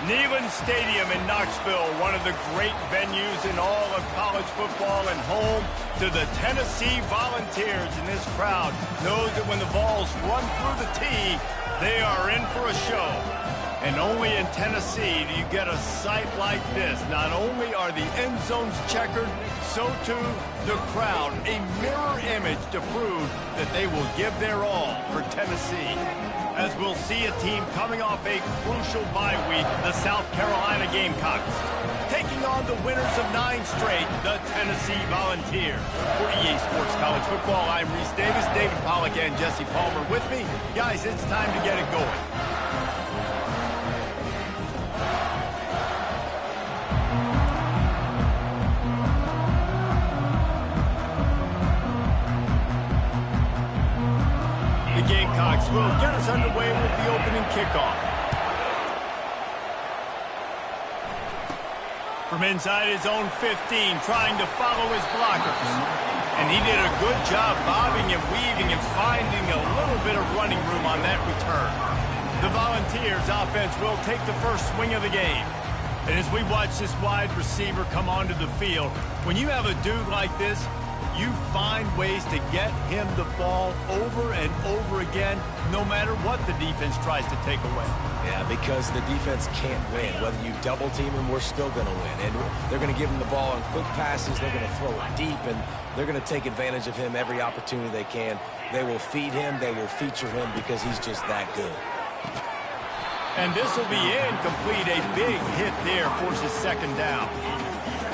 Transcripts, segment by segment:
Neyland Stadium in Knoxville, one of the great venues in all of college football and home to the Tennessee Volunteers. And this crowd knows that when the Vols run through the tee, they are in for a show. And only in Tennessee do you get a sight like this. Not only are the end zones checkered, so too the crowd, a mirror image to prove that they will give their all for Tennessee. As we'll see a team coming off a crucial bye week, the South Carolina Gamecocks, taking on the winners of 9 straight, the Tennessee Volunteers. For EA Sports College Football, I'm Reese Davis, David Pollack, and Jesse Palmer with me. Guys, it's time to get it going. The Gamecocks will get us underway with the opening kickoff. From inside his own 15, trying to follow his blockers. And he did a good job bobbing and weaving and finding a little bit of running room on that return. The Volunteers offense will take the first swing of the game. And as we watch this wide receiver come onto the field, when you have a dude like this, you find ways to get him the ball over and over again, no matter what the defense tries to take away. Yeah, because the defense can't win. Whether you double team him, we're still going to win. And they're going to give him the ball on quick passes. They're going to throw it deep, and they're going to take advantage of him every opportunity they can. They will feed him. They will feature him because he's just that good. And this will be incomplete. A big hit there forces second down.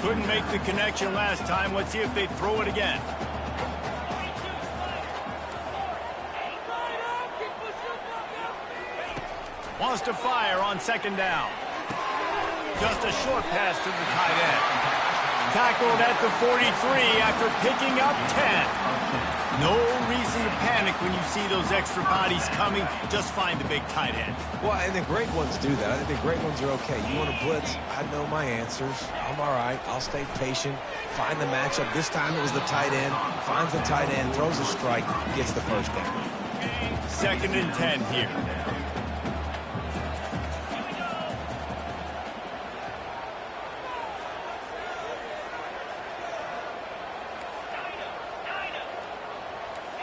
Couldn't make the connection last time. Let's see if they throw it again. Wants to fire on second down. Just a short pass to the tight end. Tackled at the 43 after picking up 10. No reason to panic when you see those extra bodies coming. Just find the big tight end. Well, and the great ones do that. I think the great ones are okay. You want to blitz? I know my answers. I'm all right. I'll stay patient. Find the matchup. This time it was the tight end. Finds the tight end, throws a strike, gets the first down. 2nd and 10 here.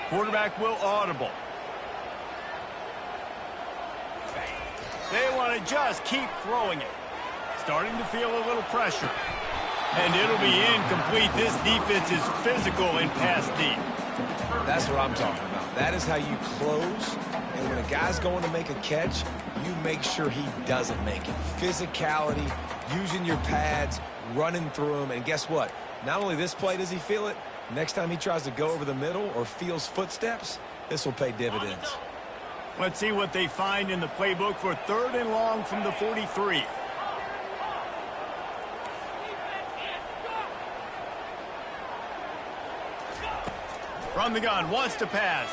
Quarterback will audible. They want to just keep throwing it. Starting to feel a little pressure. And it'll be incomplete. This defense is physical in pass deep. That's what I'm talking about. That is how you close. And when a guy's going to make a catch, you make sure he doesn't make it. Physicality, using your pads, running through them. And guess what? Not only this play does he feel it, next time he tries to go over the middle or feels footsteps, this will pay dividends. Let's see what they find in the playbook for 3rd and long from the 43. From the gun, wants to pass.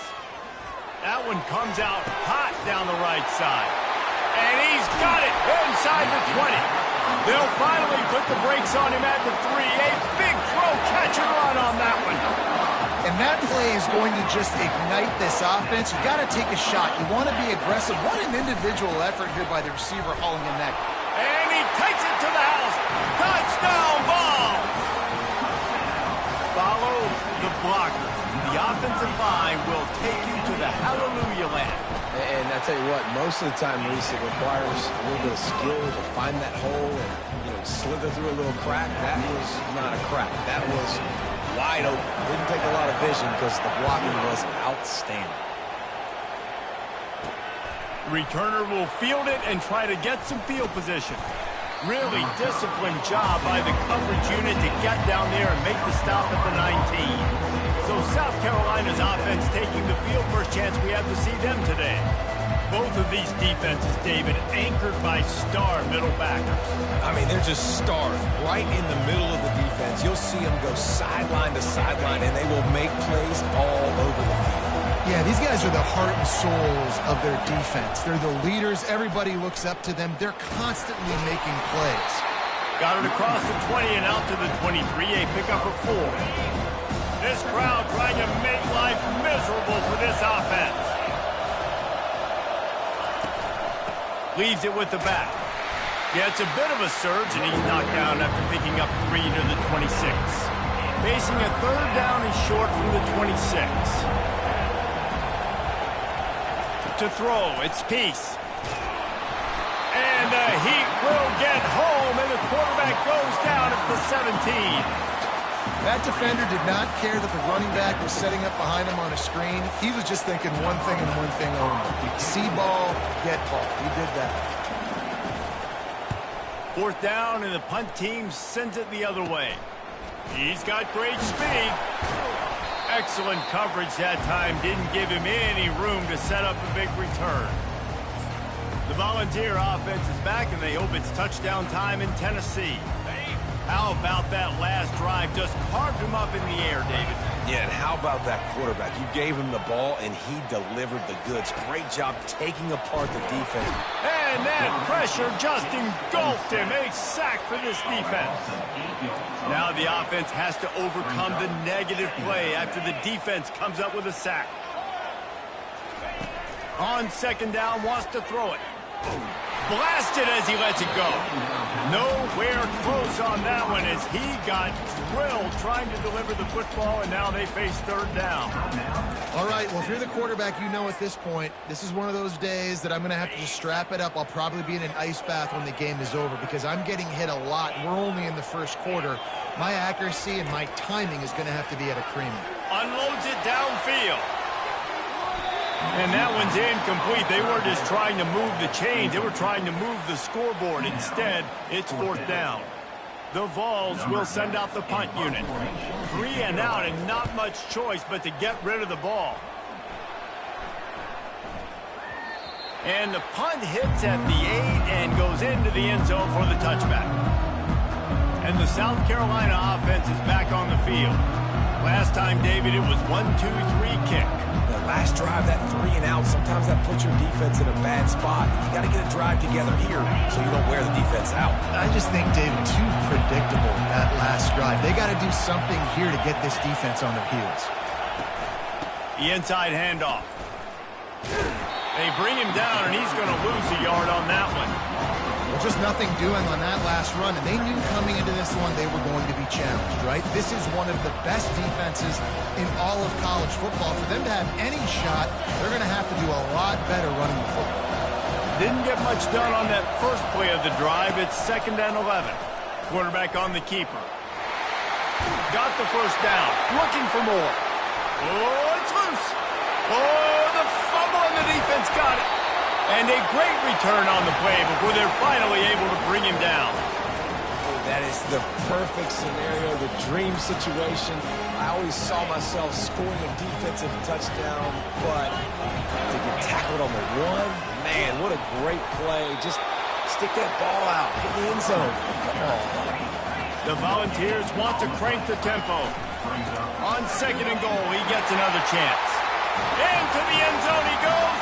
That one comes out hot down the right side. And he's got it inside the 20. They'll finally put the brakes on him at the 3. A big throw, catch and run on that one. And that play is going to just ignite this offense. You got to take a shot. You want to be aggressive. What an individual effort here by the receiver hauling him that. And he takes it to the house. Touchdown, Vols! Follow the blockers. The offensive line will take you to the hallelujah land. And I tell you what, most of the time, Reese, it requires a little bit of skill to find that hole and, slither through a little crack. That was not a crack. That was wide open. Didn't take a lot of vision because the blocking was outstanding. The returner will field it and try to get some field position. Really disciplined job by the coverage unit to get down there and make the stop at the 19. So South Carolina's offense taking the field. First chance we have to see them today. Both of these defenses, David, anchored by star middle backers. I mean, they're just stars right in the middle of the defense. You'll see them go sideline to sideline, and they will make plays all over the field. Yeah, these guys are the heart and souls of their defense. They're the leaders. Everybody looks up to them. They're constantly making plays. Got it across the 20 and out to the 23. A pickup of 4. This crowd trying to make life miserable for this offense. Leaves it with the back. Yeah, it's a bit of a surge, and he's knocked down after picking up 3 to the 26. Facing a third down and short from the 26. To throw, it's Peace. And the Heat will get home, and the quarterback goes down at the 17. That defender did not care that the running back was setting up behind him on a screen. He was just thinking one thing and one thing only. See ball, get ball. He did that. 4th down, and the punt team sends it the other way. He's got great speed. Excellent coverage that time. Didn't give him any room to set up a big return. The Volunteer offense is back, and they hope it's touchdown time in Tennessee. How about that last drive? Just carved him up in the air, David. Yeah, and how about that quarterback? You gave him the ball, and he delivered the goods. Great job taking apart the defense. And that pressure just engulfed him. A sack for this defense. Now the offense has to overcome the negative play after the defense comes up with a sack. On 2nd down, wants to throw it. Blasted as he lets it go. Nowhere close on that one as he got drilled trying to deliver the football, and now they face 3rd down. All right, well, if you're the quarterback, you know at this point, this is one of those days that I'm going to have to just strap it up. I'll probably be in an ice bath when the game is over because I'm getting hit a lot. We're only in the 1st quarter. My accuracy and my timing is going to have to be at a premium. Unloads it downfield. And that one's incomplete. They weren't just trying to move the chains. They were trying to move the scoreboard. Instead, it's 4th down. The Vols will send out the punt unit. 3 and out, and not much choice but to get rid of the ball. And the punt hits at the 8 and goes into the end zone for the touchback. And the South Carolina offense is back on the field. Last time, David, it was 1-2-3 kick. The last drive, that 3 and out, sometimes that puts your defense in a bad spot. You got to get a drive together here so you don't wear the defense out. I just think, David, too predictable that last drive. They got to do something here to get this defense on their heels. The inside handoff. They bring him down, and he's going to lose a yard on that one. Well, just nothing doing on that last run, and they knew coming into this one they were going to be challenged, right? This is one of the best defenses in all of college football. For them to have any shot, they're going to have to do a lot better running the football. Didn't get much done on that first play of the drive. It's 2nd and 11. Quarterback on the keeper. Got the 1st down. Looking for more. Oh, it's loose. Oh, the fumble, and the defense got it. And a great return on the play before they're finally able to bring him down. That is the perfect scenario, the dream situation. I always saw myself scoring a defensive touchdown, but to get tackled on the 1, man, what a great play. Just stick that ball out, hit the end zone. Come on. The Volunteers want to crank the tempo. On 2nd and goal, he gets another chance. Into the end zone he goes.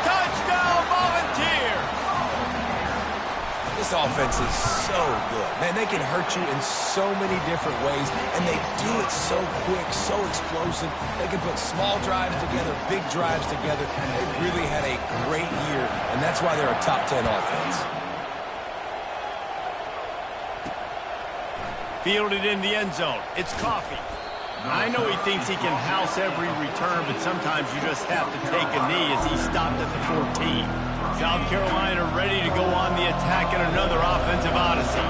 Touchdown, Volunteers! This offense is so good. Man, they can hurt you in so many different ways, and they do it so quick, so explosive. They can put small drives together, big drives together. They really had a great year, and that's why they're a top 10 offense. Fielded in the end zone. It's Coffee. I know he thinks he can house every return, but sometimes you just have to take a knee as he stopped at the 14. South Carolina ready to go on the attack in another offensive odyssey.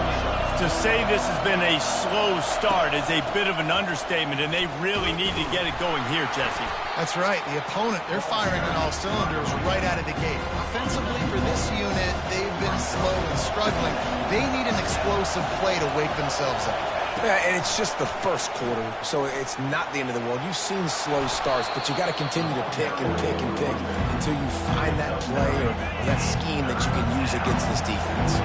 To say this has been a slow start is a bit of an understatement, and they really need to get it going here, Jesse. That's right. The opponent, they're firing on all cylinders right out of the gate. Offensively, for this unit, they've been slow and struggling. They need an explosive play to wake themselves up. Yeah, and it's just the 1st quarter, so it's not the end of the world. You've seen slow starts, but you got to continue to pick and pick and pick until you find that play or that scheme that you can use against this defense.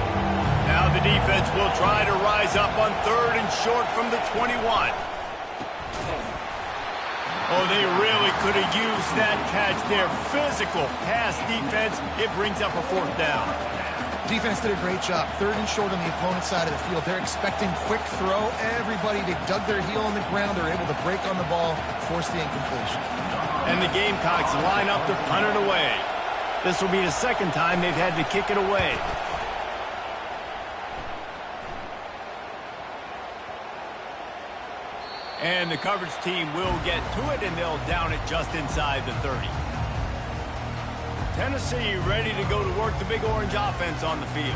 Now the defense will try to rise up on 3rd and short from the 21. Oh, they really could have used that catch there. Physical pass defense. It brings up a 4th down. Defense did a great job. 3rd and short on the opponent's side of the field. They're expecting quick throw. Everybody, they dug their heel on the ground. They're able to break on the ball, force the incompletion. And the Gamecocks line up to punt it away. This will be the 2nd time they've had to kick it away. And the coverage team will get to it, and they'll down it just inside the 30. Tennessee ready to go to work the Big Orange offense on the field.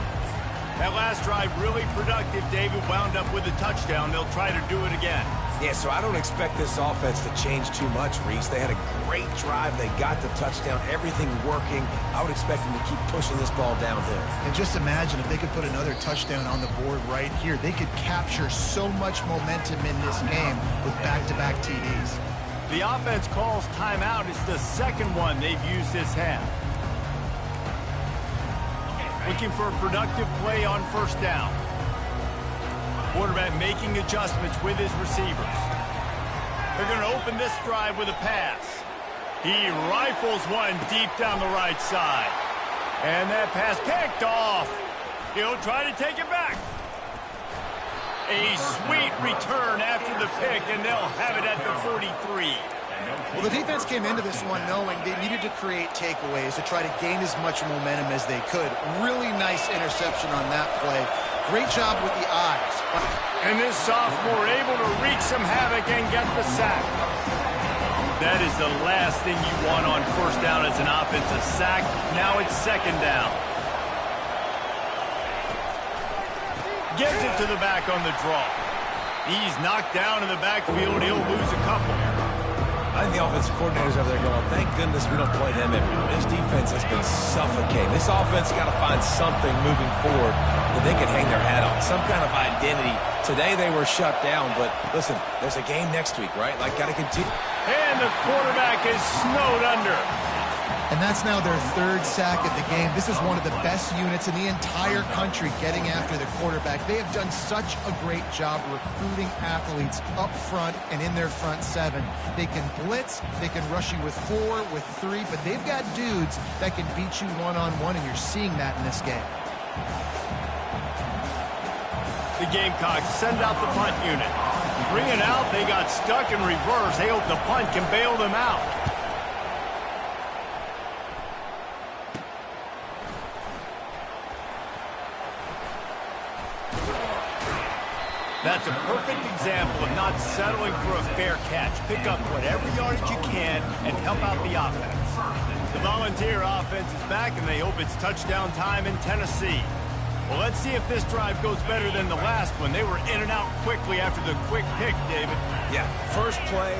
That last drive really productive. David wound up with a touchdown. They'll try to do it again. Yeah, so I don't expect this offense to change too much, Reese. They had a great drive. They got the touchdown. Everything working. I would expect them to keep pushing this ball downhill. And just imagine if they could put another touchdown on the board right here. They could capture so much momentum in this game with back-to-back TDs. The offense calls timeout. It's the second one they've used this half. Looking for a productive play on first down. Quarterback making adjustments with his receivers. They're going to open this drive with a pass. He rifles one deep down the right side. And that pass picked off. He'll try to take it back. A sweet return after the pick, and they'll have it at the 43. Well, the defense came into this one knowing they needed to create takeaways to try to gain as much momentum as they could. Really nice interception on that play. Great job with the eyes. And this sophomore able to wreak some havoc and get the sack. That is the last thing you want on first down as an offensive sack. Now it's second down. Gives it to the back on the draw. He's knocked down in the backfield. He'll lose a couple. I think the offensive coordinators over there going, thank goodness we don't play them every week. This defense has been suffocating. This offense got to find something moving forward that they can hang their hat on, some kind of identity. Today they were shut down, but listen, there's a game next week, right? Like, got to continue. And the quarterback is snowed under. And that's now their third sack of the game. This is one of the best units in the entire country getting after the quarterback. They have done such a great job recruiting athletes up front and in their front seven. They can blitz, they can rush you with 4, with 3, but they've got dudes that can beat you one-on-one, and you're seeing that in this game. The Gamecocks send out the punt unit. Bring it out, they got stuck in reverse. They hope the punt can bail them out. That's a perfect example of not settling for a fair catch. Pick up whatever yardage you can and help out the offense. The Volunteer offense is back, and they hope it's touchdown time in Tennessee. Well, let's see if this drive goes better than the last one. They were in and out quickly after the quick pick, David. Yeah, first play,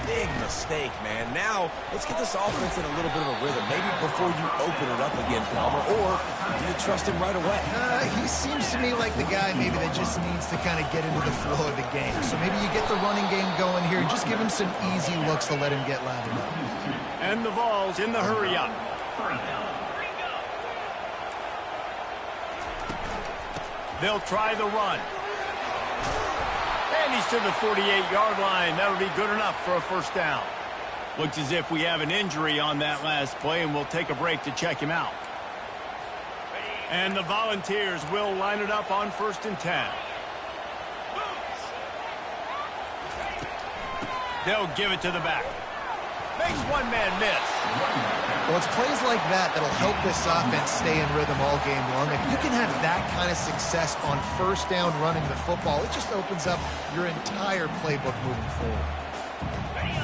big mistake, man. Now, let's get this offense in a little bit of a rhythm. Maybe before you open it up again, Palmer, or do you trust him right away? He seems to me like the guy maybe that just needs to kind of get into the flow of the game. So maybe you get the running game going here and just give him some easy looks to let him get lathered up. And the Vols in the hurry up. They'll try the run. And he's to the 48-yard line. That'll be good enough for a first down. Looks as if we have an injury on that last play, and we'll take a break to check him out. And the Volunteers will line it up on 1st and 10. They'll give it to the back. Makes one man miss. Well, it's plays like that that'll help this offense stay in rhythm all game long. If you can have that kind of success on first down running the football, it just opens up your entire playbook moving forward.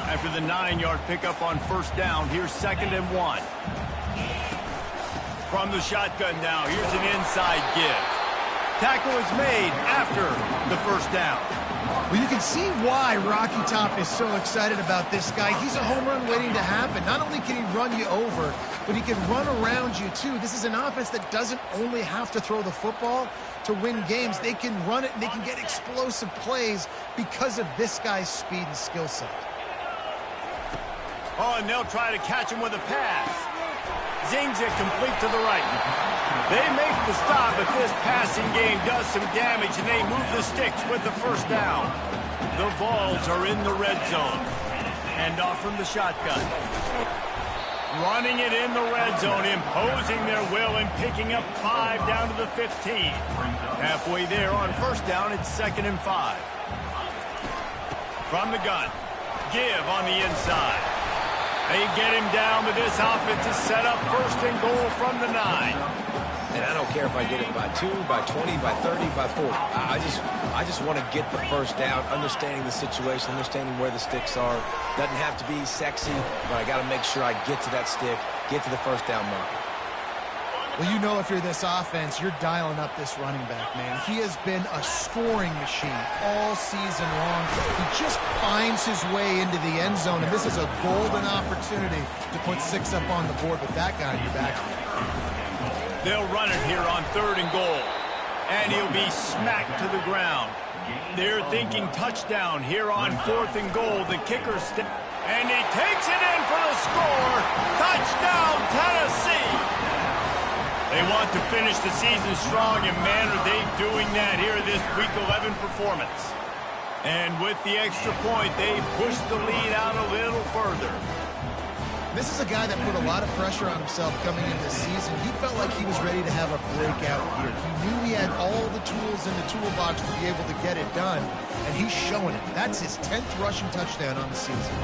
After the 9-yard pickup on first down, here's 2nd and 1. From the shotgun now, here's an inside give. Tackle is made after the first down. Well, you can see why Rocky Top is so excited about this guy. He's a home run waiting to happen. Not only can he run you over, but he can run around you, too. This is an offense that doesn't only have to throw the football to win games. They can run it, and they can get explosive plays because of this guy's speed and skill set. Oh, and they'll try to catch him with a pass. Zings it complete to the right. They make the stop, but this passing game does some damage, and they move the sticks with the first down. The Vols are in the red zone. Hand off from the shotgun. Running it in the red zone, imposing their will and picking up 5 down to the 15. Halfway there on first down, it's 2nd and 5. From the gun. Give on the inside. They get him down, but this offense is set up 1st and goal from the 9. And I don't care if I get it by 2, by 20, by 30, by 40. I just want to get the first down, understanding the situation, understanding where the sticks are. Doesn't have to be sexy, but I got to make sure I get to that stick, get to the first down marker. Well, you know if you're this offense, you're dialing up this running back, man. He has been a scoring machine all season long. He just finds his way into the end zone, and this is a golden opportunity to put 6 up on the board with that guy in your back. They'll run it here on 3rd and goal. And he'll be smacked to the ground. They're thinking touchdown here on 4th and goal. The kicker and he takes it in for the score. Touchdown, Tennessee! They want to finish the season strong, and man, are they doing that here this Week 11 performance. And with the extra point, they push the lead out a little further. This is a guy that put a lot of pressure on himself coming into this season. He felt like he was ready to have a breakout year. He knew he had all the tools in the toolbox to be able to get it done, and he's showing it. That's his 10th rushing touchdown on the season.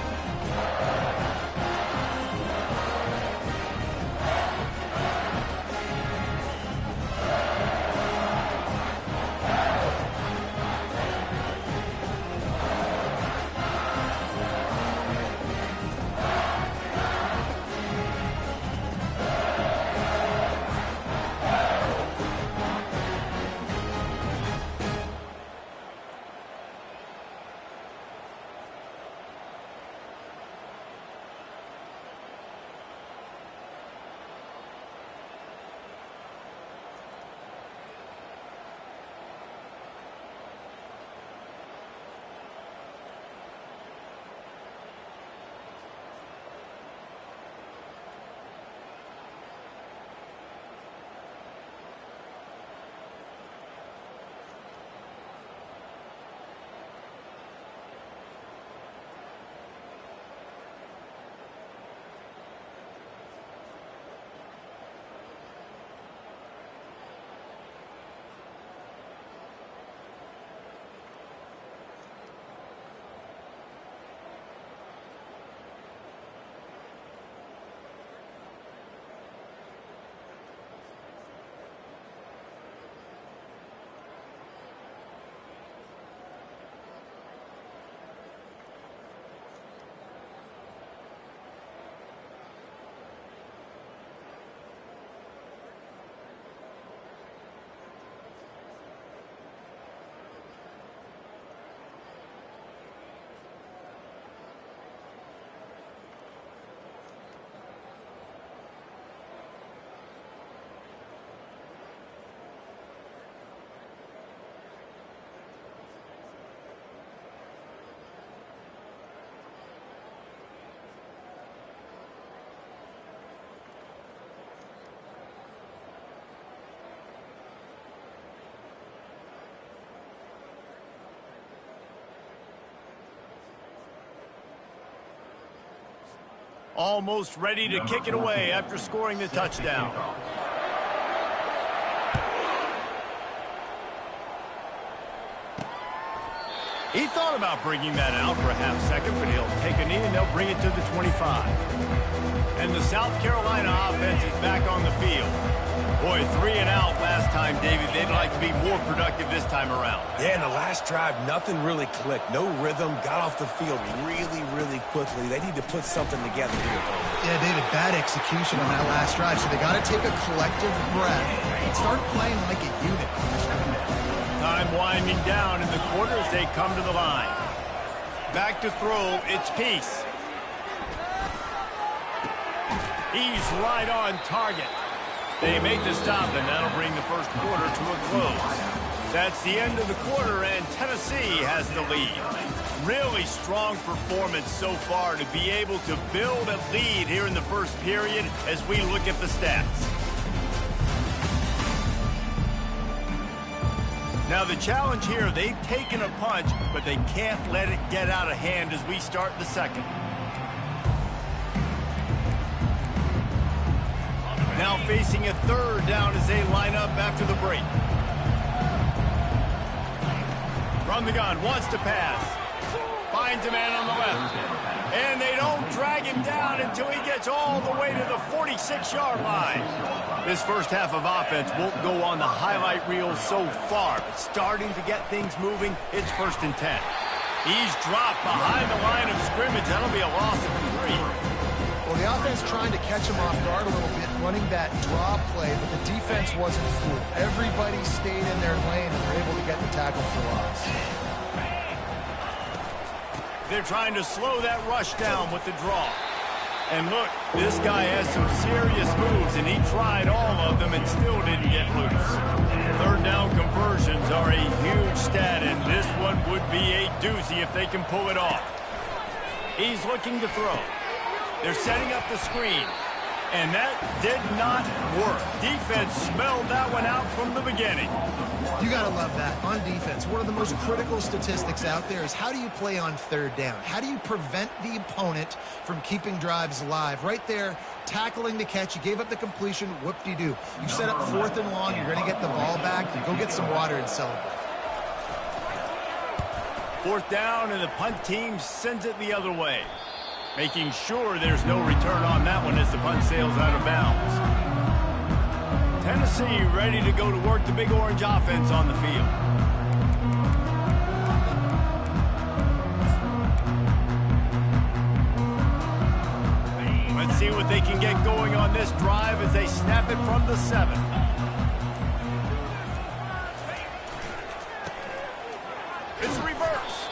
Almost ready to kick it away after scoring the touchdown. He thought about bringing that out for a half second, but he'll take a knee and they'll bring it to the 25. And the South Carolina offense is back on the field. Boy, 3 and out last time, David. They'd like to be more productive this time around. Yeah, in the last drive, nothing really clicked. No rhythm, got off the field really, really quickly. They need to put something together here. Yeah, David, bad execution on that last drive, so they got to take a collective breath and start playing like a unit. Time winding down in the quarter as they come to the line. Back to throw, it's Peace. He's right on target. They make the stop, and that'll bring the first quarter to a close. That's the end of the quarter, and Tennessee has the lead. Really strong performance so far to be able to build a lead here in the first period as we look at the stats. Now the challenge here, they've taken a punch, but they can't let it get out of hand as we start the second. Now facing a third down as they line up after the break. From the gun, wants to pass. Finds a man on the left. And they don't drag him him down until he gets all the way to the 46-yard line. This first half of offense won't go on the highlight reel so far, but starting to get things moving, it's 1st and 10. He's dropped behind the line of scrimmage. That'll be a loss of 3. Well, the offense trying to catch him off guard a little bit, running that draw play, but the defense wasn't fooled. Everybody stayed in their lane and were able to get the tackle for loss. They're trying to slow that rush down with the draw. And look, this guy has some serious moves, and he tried all of them and still didn't get loose. 3rd down conversions are a huge stat, and this one would be a doozy if they can pull it off. He's looking to throw. They're setting up the screen, and that did not work. Defense smelled that one out from the beginning. You got to love that. On defense, one of the most critical statistics out there is how do you play on 3rd down? How do you prevent the opponent from keeping drives alive? Right there, tackling the catch. You gave up the completion. Whoop-de-doo. You set up 4th and long. You're going to get the ball back. You go get some water and celebrate. 4th down, and the punt team sends it the other way, making sure there's no return on that one as the punt sails out of bounds. Tennessee ready to go to work the Big Orange offense on the field. Let's see what they can get going on this drive as they snap it from the 7. It's reverse.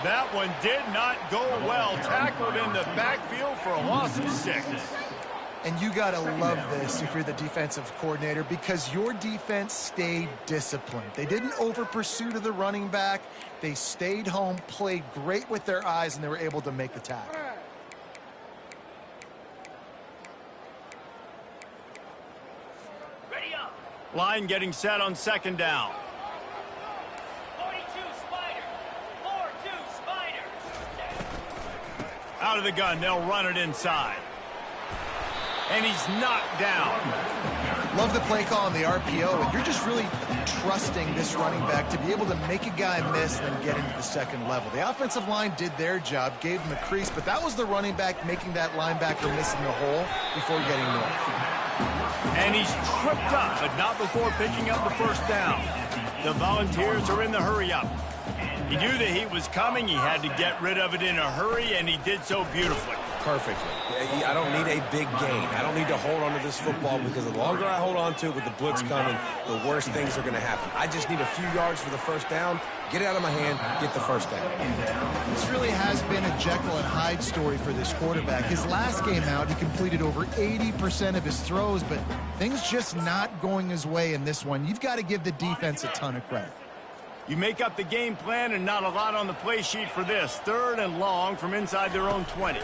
That one did not go well. Tackled in the backfield for a loss of 6. And you got to love this if you're the defensive coordinator, because your defense stayed disciplined. They didn't over-pursue to the running back. They stayed home, played great with their eyes, and they were able to make the tackle. Ready up. Line getting set on 2nd down. 42 Spider. 4-2 Spider. Out of the gun, they'll run it inside. And he's knocked down. Love the play call on the RPO, and you're just really trusting this running back to be able to make a guy miss and then get into the 2nd level. The offensive line did their job, gave him a crease, but that was the running back making that linebacker miss in the hole before getting north. And he's tripped up, but not before picking up the 1st down. The Volunteers are in the hurry-up. He knew the heat was coming. He had to get rid of it in a hurry, and he did so beautifully. Perfectly. I don't need a big gain. I don't need to hold on to this football, because the longer I hold on to it with the blitz coming, the worse things are going to happen. I just need a few yards for the 1st down, get it out of my hand, get the 1st down. This really has been a Jekyll and Hyde story for this quarterback. His last game out, he completed over 80% of his throws, but things just not going his way in this one. You've got to give the defense a ton of credit. You make up the game plan and not a lot on the play sheet for this. 3rd and long from inside their own 20.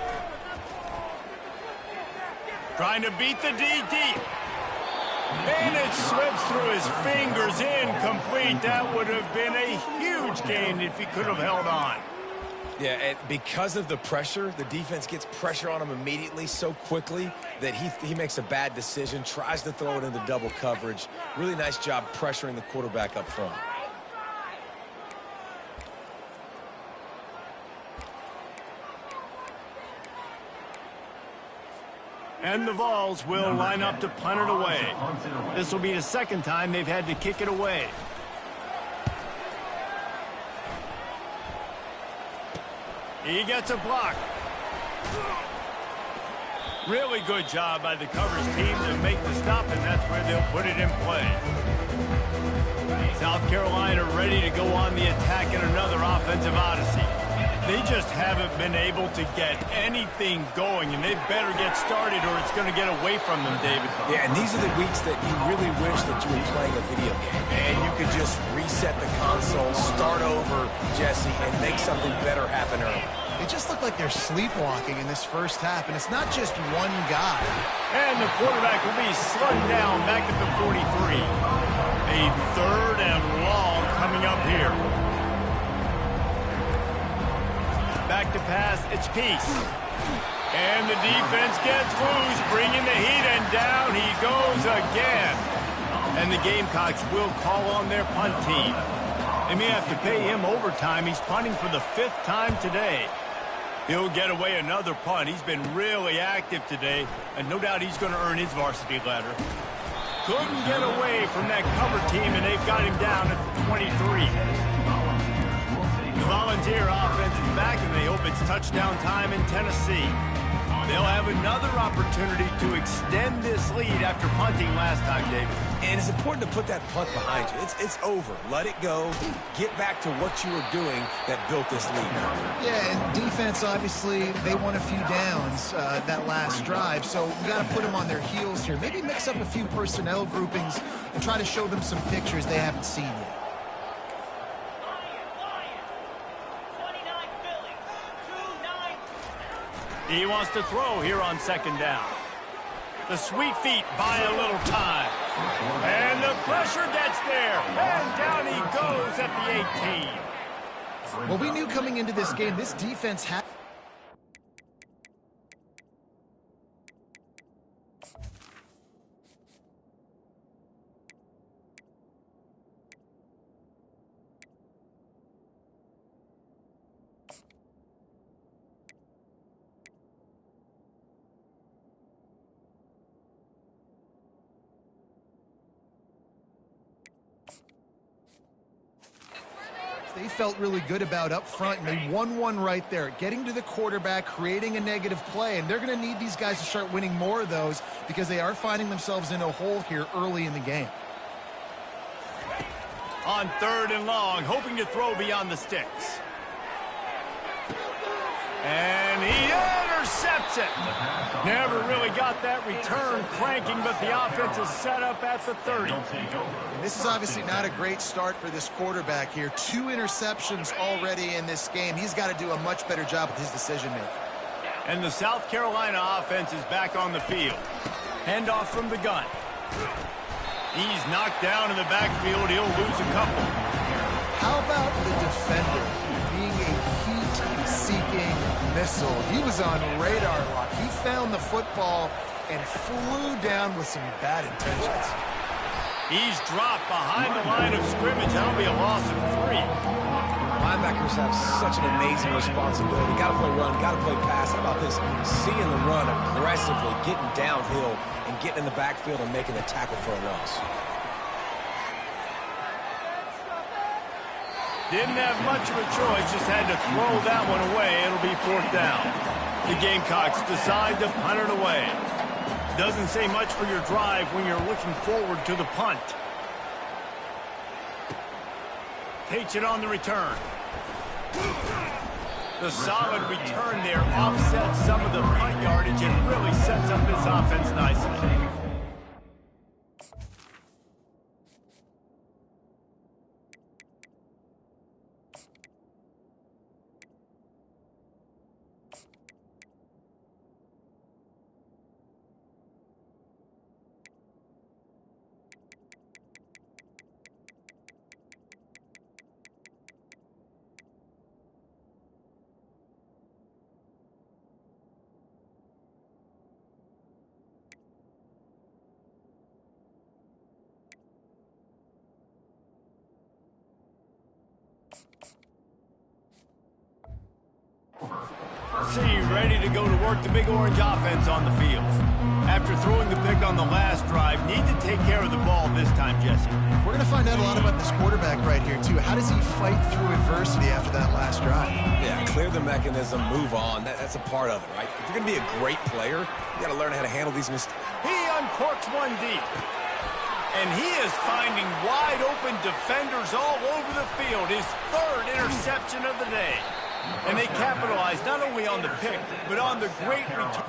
Trying to beat the D deep. And it slips through his fingers, incomplete. That would have been a huge gain if he could have held on. Yeah, and because of the pressure, the defense gets pressure on him immediately so quickly that he makes a bad decision, tries to throw it into double coverage. Really nice job pressuring the quarterback up front. And the Vols will line up to punt it away. This will be the 2nd time they've had to kick it away. He gets a block. Really good job by the coverage team to make the stop, and that's where they'll put it in play. South Carolina ready to go on the attack in another offensive odyssey. They just haven't been able to get anything going, and they better get started or it's going to get away from them, David. Yeah, and these are the weeks that you really wish that you were playing a video game, and you could just reset the console, start over, Jesse, and make something better happen early. It just looked like they're sleepwalking in this first half, and it's not just one guy. And the quarterback will be slugged down back at the 43. A 3rd and long coming up here. Back to pass, it's Peace. And the defense gets loose, bringing the heat, and down he goes again. And the Gamecocks will call on their punt team. They may have to pay him overtime. He's punting for the 5th time today. He'll get away another punt. He's been really active today, and no doubt he's going to earn his varsity letter. Couldn't get away from that cover team, and they've got him down at the 23. The Volunteer offense is back, and they hope it's touchdown time in Tennessee. They'll have another opportunity to extend this lead after punting last time, David. And it's important to put that punt behind you. It's over. Let it go. Get back to what you were doing that built this lead. Yeah, and defense, obviously, they won a few downs that last drive, so you got to put them on their heels here. Maybe mix up a few personnel groupings and try to show them some pictures they haven't seen yet. He wants to throw here on second down. The sweet feet buy a little time. And the pressure gets there. And down he goes at the 18. Well, we knew coming into this game, this defense had... They felt really good about up front, and they won one right there, getting to the quarterback, creating a negative play, and they're going to need these guys to start winning more of those because they are finding themselves in a hole here early in the game. On third and long, hoping to throw beyond the sticks. And he intercepts it. Never really got that return cranking, but the offense is set up at the 30. And this is obviously not a great start for this quarterback here. 2 interceptions already in this game. He's got to do a much better job with his decision-making. And the South Carolina offense is back on the field. Handoff from the gun. He's knocked down in the backfield. He'll lose a couple. How about the defender being a heat-seeking missile? He was on radar lock. He found the football and flew down with some bad intentions. He's dropped behind the line of scrimmage. That'll be a loss of 3. Linebackers have such an amazing responsibility. Got to play run, got to play pass. How about this? Seeing the run aggressively, getting downhill, and getting in the backfield and making the tackle for a loss. Didn't have much of a choice, just had to throw that one away. It'll be 4th down. The Gamecocks decide to punt it away. Doesn't say much for your drive when you're looking forward to the punt. Takes it on the return. The solid return there offsets some of the punt yardage and really sets up this offense nicely. See, ready to go to work the Big Orange offense on the field. After throwing the pick on the last drive, need to take care of the ball this time, Jesse. We're going to find out a lot about this quarterback right here, too. How does he fight through adversity after that last drive? Yeah, clear the mechanism, move on. That's a part of it, right? If you're going to be a great player, you got to learn how to handle these mistakes. He uncorks one deep. And he is finding wide open defenders all over the field. His 3rd interception of the day. And they capitalize not only on the pick, but on the great return.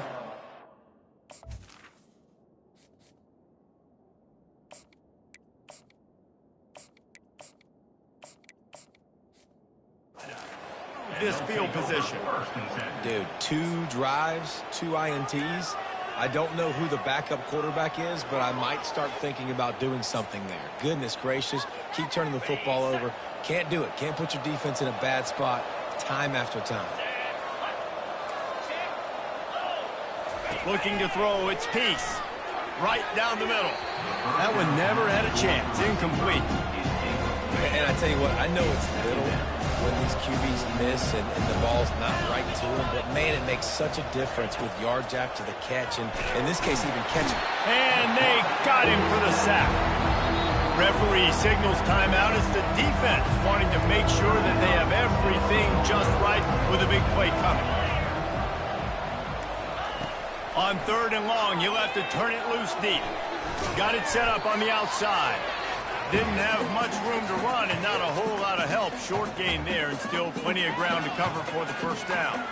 This field position. Dude, 2 drives, 2 INTs. I don't know who the backup quarterback is, but I might start thinking about doing something there. Goodness gracious, keep turning the football over. Can't do it. Can't put your defense in a bad spot time after time. Looking to throw, it's Peace. Right down the middle. That one never had a chance. Incomplete. And I tell you what, I know it's little, when these QBs miss and the ball's not right to them. But, man, it makes such a difference with yards after the catch, and in this case, even catching. And they got him for the sack. Referee signals timeout. It's the defense wanting to make sure that they have everything just right with a big play coming. On 3rd and long, you'll have to turn it loose deep. Got it set up on the outside. Didn't have much room to run and not a whole lot of help. Short gain there and still plenty of ground to cover for the first down.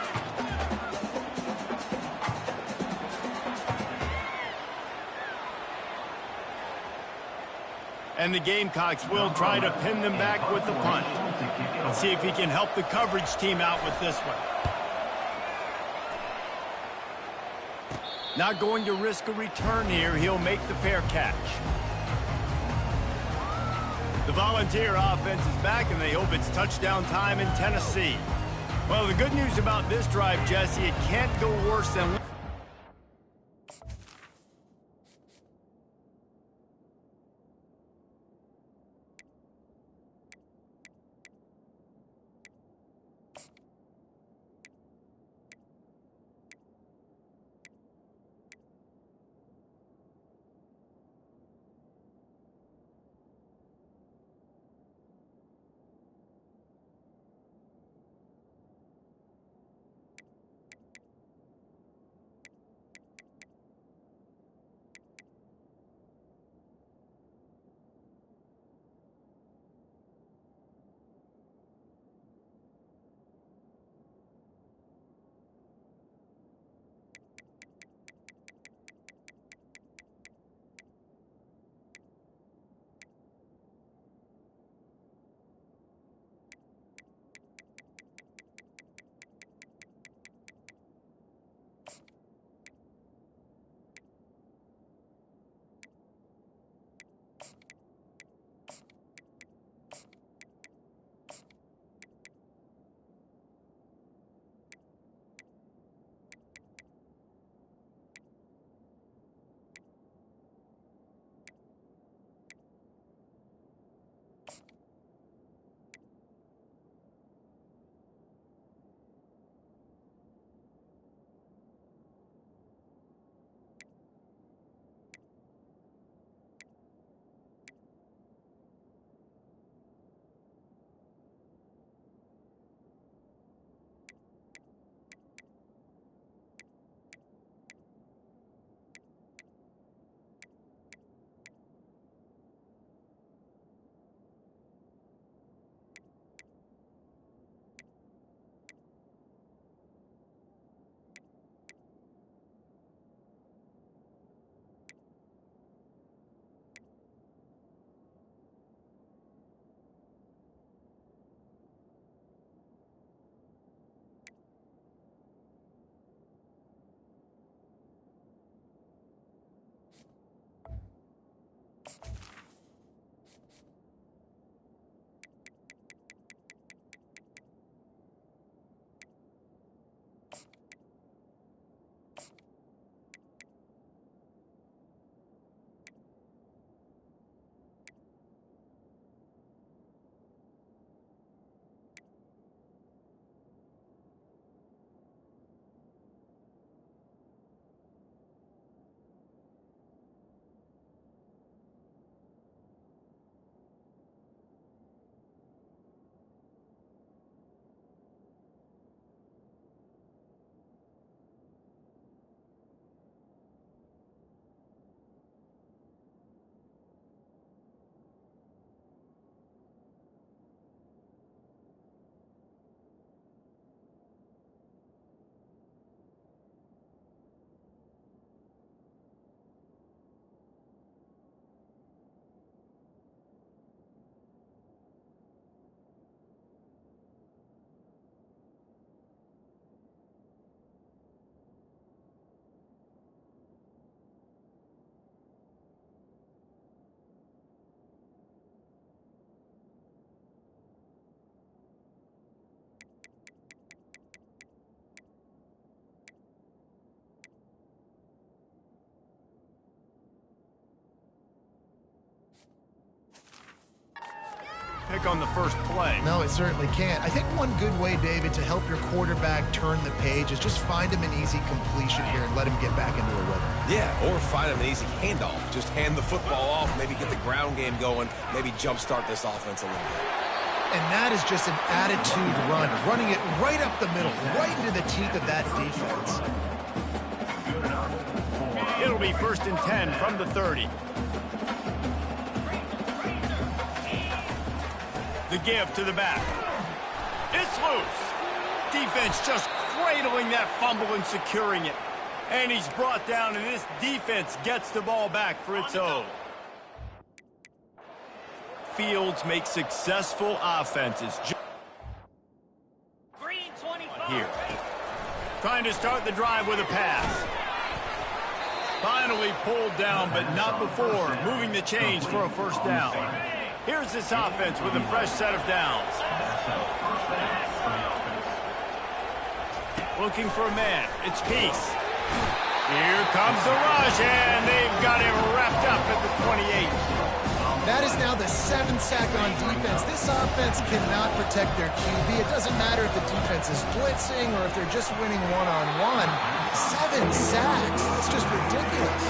And the Gamecocks will try to pin them back with the punt. Let's see if he can help the coverage team out with this one. Not going to risk a return here. He'll make the fair catch. The Volunteer offense is back, and they hope it's touchdown time in Tennessee. Well, the good news about this drive, Jesse, it can't go worse than... traffic on the first play. No, it certainly can't. I think one good way, David, to help your quarterback turn the page is just find him an easy completion here and let him get back into a rhythm. Yeah, or find him an easy handoff. Just hand the football off, maybe get the ground game going, maybe jumpstart this offense a little bit. And that is just an attitude run, running it right up the middle, right into the teeth of that defense. It'll be 1st and 10 from the 30. The give to the back. It's loose. Defense just cradling that fumble and securing it. And he's brought down, and this defense gets the ball back for its own. Fields make successful offenses. Green 25. Here. Trying to start the drive with a pass. Finally pulled down, but not before moving the chains for a first down. Here's this offense with a fresh set of downs. Looking for a man. It's Peace. Here comes the rush, and they've got him wrapped up at the 28. That is now the 7th sack on defense. This offense cannot protect their QB. It doesn't matter if the defense is blitzing or if they're just winning one-on-one. 7 sacks. That's just ridiculous.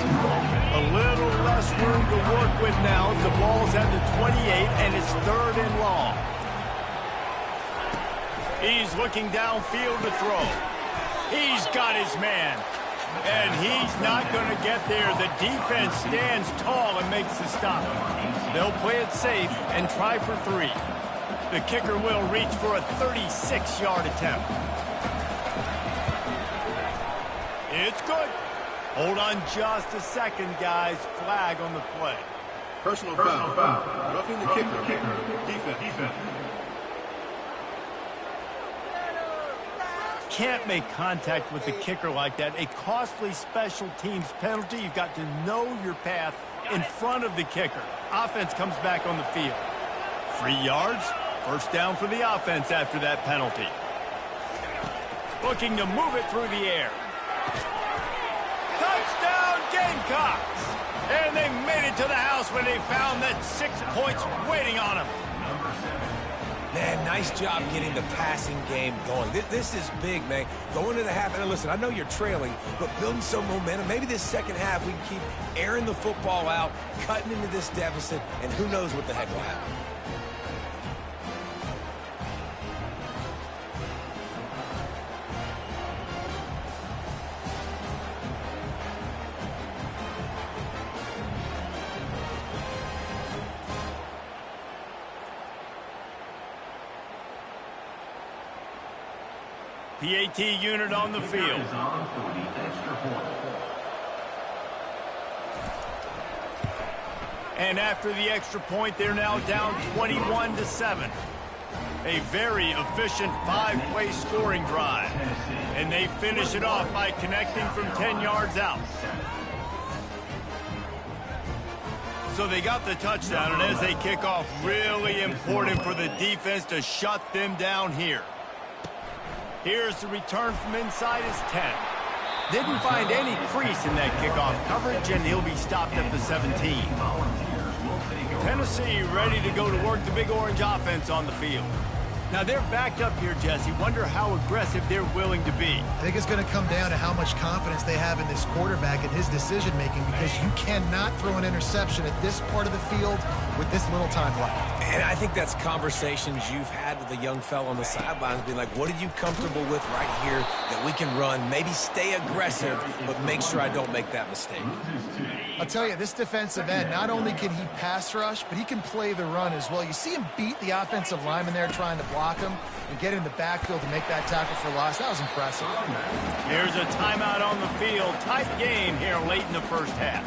A little less room to work with now as the ball's at the 28, and it's 3rd and long. He's looking downfield to throw. He's got his man. And he's not going to get there. The defense stands tall and makes the stop. They'll play it safe and try for 3. The kicker will reach for a 36-yard attempt. It's good. Hold on just a second, guys. Flag on the play. Personal foul. Roughing the kicker. Defense. Can't make contact with the kicker like that. A costly special teams penalty. You've got to know your path in front of the kicker. Offense comes back on the field. 3 yards. First down for the offense after that penalty. Looking to move it through the air. Touchdown Gamecocks! And they made it to the house when they found that 6 points waiting on them. Man, nice job getting the passing game going. This is big, man. Going to the half, and listen, I know you're trailing, but building some momentum. Maybe this second half we can keep airing the football out, cutting into this deficit, and who knows what the heck will happen. PAT unit on the field. And after the extra point, they're now down 21-7. A very efficient 5-play scoring drive. And they finish it off by connecting from 10 yards out. So they got the touchdown, and as they kick off, really important for the defense to shut them down here. Here's the return from inside his 10. Didn't find any crease in that kickoff coverage, and he'll be stopped at the 17. Tennessee ready to go to work the Big Orange offense on the field. Now they're backed up here, Jesse. Wonder how aggressive they're willing to be. I think it's going to come down to how much confidence they have in this quarterback and his decision-making, because you cannot throw an interception at this part of the field with this little time left. And I think that's conversations you've had with a young fellow on the sidelines, being like, what are you comfortable with right here that we can run? Maybe stay aggressive, but make sure I don't make that mistake. I'll tell you, this defensive end, not only can he pass rush, but he can play the run as well. You see him beat the offensive lineman there trying to block him and get in the backfield to make that tackle for loss. That was impressive. Here's a timeout on the field. Tight game here late in the first half.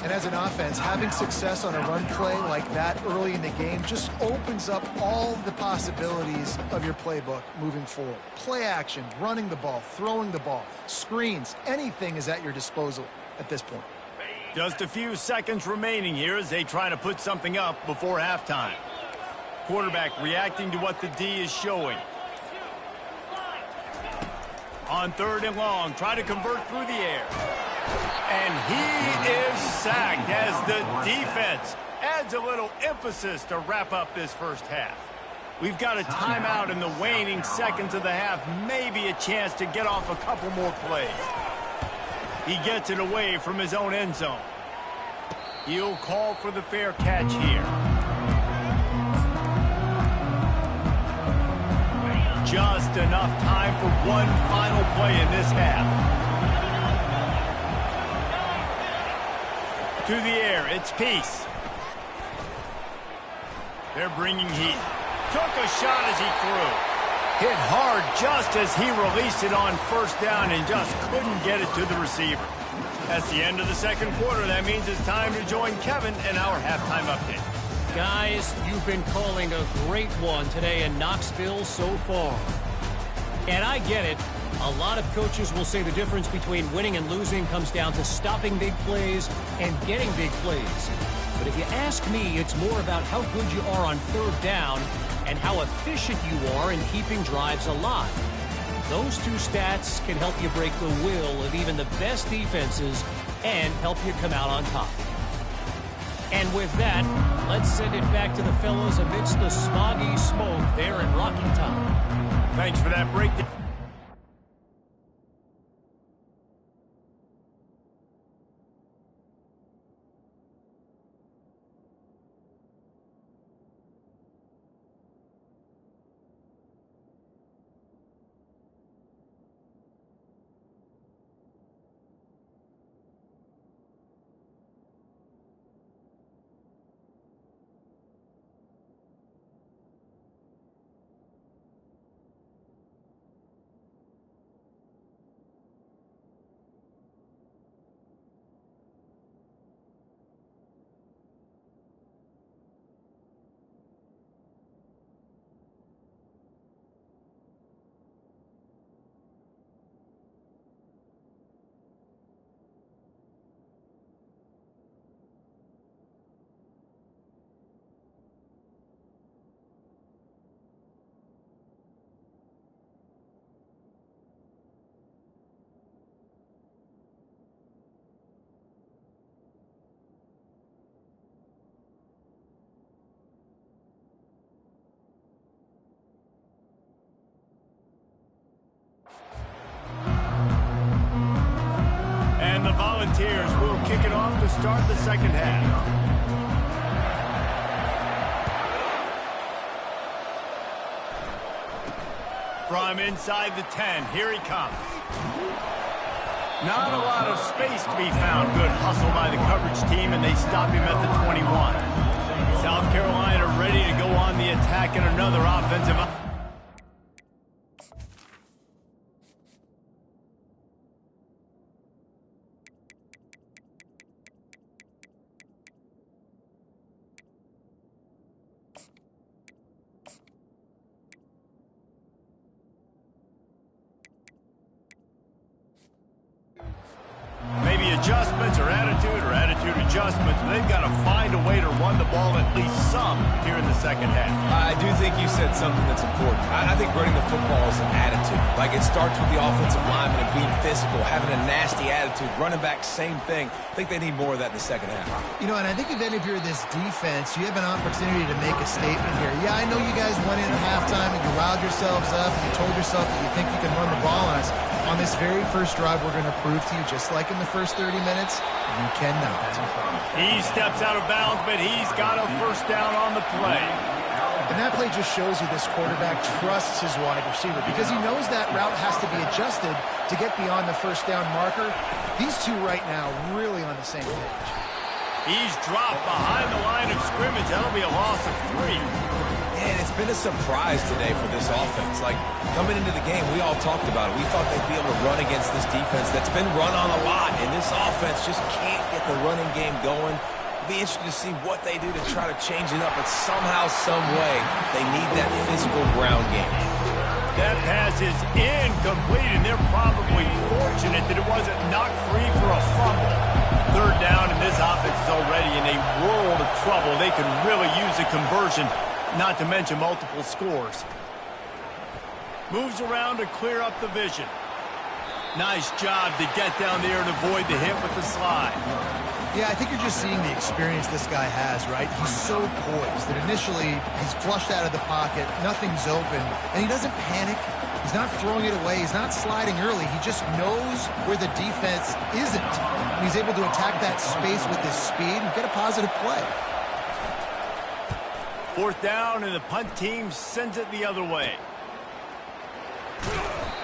And as an offense, having success on a run play like that early in the game just opens up all the possibilities of your playbook moving forward. Play action, running the ball, throwing the ball, screens, anything is at your disposal at this point. Just a few seconds remaining here as they try to put something up before halftime. Quarterback reacting to what the D is showing. On 3rd and long, try to convert through the air. And he is sacked as the defense adds a little emphasis to wrap up this first half. We've got a timeout in the waning seconds of the half, maybe a chance to get off a couple more plays. He gets it away from his own end zone. He'll call for the fair catch here. Just enough time for one final play in this half. To the air, it's Peace. They're bringing heat. Took a shot as he threw. Hit hard just as he released it on first down and just couldn't get it to the receiver. That's the end of the second quarter. That means it's time to join Kevin in our halftime update. Guys, you've been calling a great one today in Knoxville so far. And I get it. A lot of coaches will say the difference between winning and losing comes down to stopping big plays and getting big plays. But if you ask me, it's more about how good you are on third down and how efficient you are in keeping drives alive. Those two stats can help you break the will of even the best defenses and help you come out on top. And with that, let's send it back to the fellows amidst the smoggy smoke there in Rocky Top. Thanks for that breakdown. And the Volunteers will kick it off to start the second half. From inside the 10, here he comes. Not a lot of space to be found. Good hustle by the coverage team, and they stop him at the 21. South Carolina ready to go on the attack in another offensive. Maybe adjustments or attitude adjustments. They've got to find a way to run the ball at least some here in the second half. I do think you said something that's important. I think running the football is an attitude. Like, it starts with the offensive lineman and being physical, having a nasty attitude. Running back, same thing. I think they need more of that in the second half. You know, and I think if any of you are this defense, you have an opportunity to make a statement here. Yeah, I know you guys went in at halftime and you riled yourselves up and you told yourself that you think you can run the ball on us. On this very first drive, we're going to prove to you, just like in the first 30 minutes, you cannot. He steps out of bounds, but he's got a first down on the play. And that play just shows you this quarterback trusts his wide receiver because he knows that route has to be adjusted to get beyond the first down marker. These two right now really on the same page. He's dropped behind the line of scrimmage. That'll be a loss of 3. Man, it's been a surprise today for this offense. Like, coming into the game, we all talked about it. We thought they'd be able to run against this defense that's been run on a lot, and this offense just can't get the running game going. It'll be interesting to see what they do to try to change it up, but somehow, some way, they need that physical ground game. That pass is incomplete, and they're probably fortunate that it wasn't knocked free for a fumble. Third down, and this offense is already in a world of trouble. They could really use a conversion, not to mention multiple scores. Moves around to clear up the vision. Nice job to get down there and avoid the hit with the slide. Yeah, I think you're just seeing the experience this guy has, right? He's so poised that initially he's flushed out of the pocket, nothing's open, and he doesn't panic. He's not throwing it away. He's not sliding early. He just knows where the defense isn't. And he's able to attack that space with his speed and get a positive play. 4th down, and the punt team sends it the other way.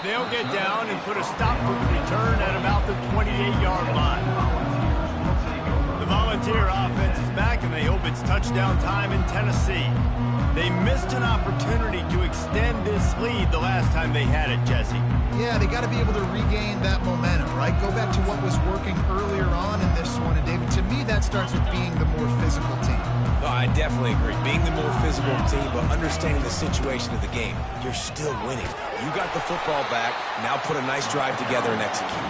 They'll get down and put a stop to the return at about the 28-yard line. The Volunteer offense is back, and they hope it's touchdown time in Tennessee. They missed an opportunity to extend this lead the last time they had it, Jesse. Yeah, they got to be able to regain that momentum, right? Go back to what was working earlier on in this one. And, David, to me, that starts with being the more physical team. No, I definitely agree. Being the more physical team, but understanding the situation of the game. You're still winning. You got the football back. Now put a nice drive together and execute.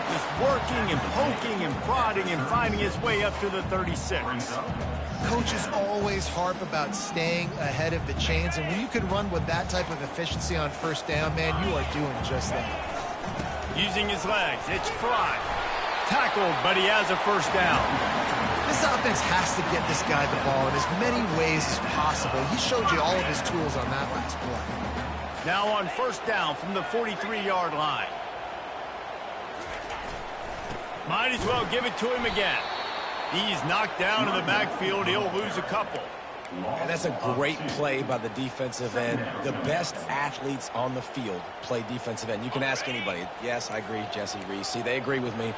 Just working and poking and prodding and finding his way up to the 36. Coaches always harp about staying ahead of the chains, and when you can run with that type of efficiency on 1st down, man, you are doing just that. Using his legs, it's Fry. Tackled, but he has a 1st down. This offense has to get this guy the ball in as many ways as possible. He showed you all of his tools on that last play. Now on 1st down from the 43-yard line. Might as well give it to him again. He's knocked down in the backfield. He'll lose a couple. And that's a great play by the defensive end. The best athletes on the field play defensive end. You can ask anybody. Yes, I agree, Jesse, Reese. See, they agree with me.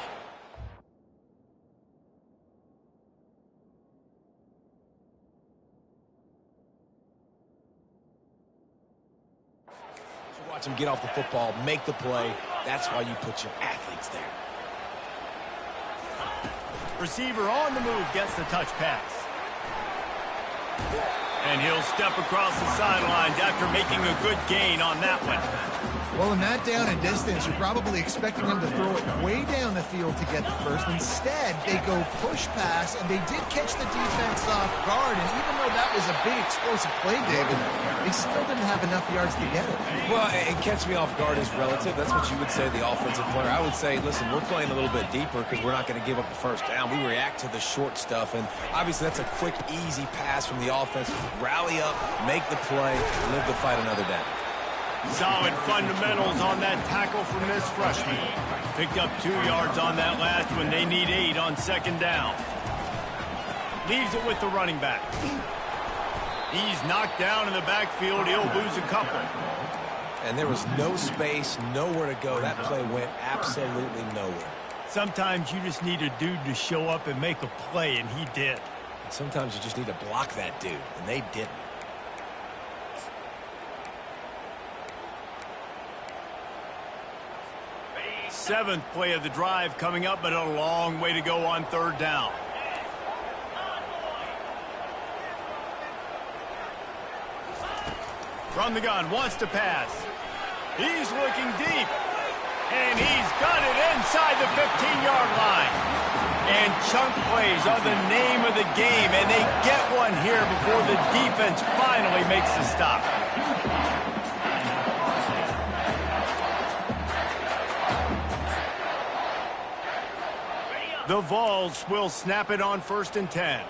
So watch him get off the football, make the play. That's why you put your athletes there. Receiver on the move gets the touch pass. And he'll step across the sidelines after making a good gain on that one. Well, in that down and distance, you're probably expecting him to throw it way down the field to get the first. Instead, they go push pass, and they did catch the defense off guard. And even though that was a big explosive play, David, they still didn't have enough yards to get it. Well, and catch me off guard is relative. That's what you would say, the offensive player. I would say, listen, we're playing a little bit deeper because we're not going to give up the 1st down. We react to the short stuff, and obviously that's a quick, easy pass from the offense. Rally up, make the play, live to fight another down. Solid fundamentals on that tackle from this freshman. Picked up 2 yards on that last one. They need 8 on 2nd down. Leaves it with the running back. He's knocked down in the backfield. He'll lose a couple. And there was no space, nowhere to go. That play went absolutely nowhere. Sometimes you just need a dude to show up and make a play, and he did. Sometimes you just need to block that dude, and they didn't. Seventh play of the drive coming up, but a long way to go on 3rd down. From the gun, wants to pass. He's looking deep. And he's got it inside the 15-yard line. And chunk plays are the name of the game, and they get one here before the defense finally makes the stop. The Vols will snap it on 1st and 10.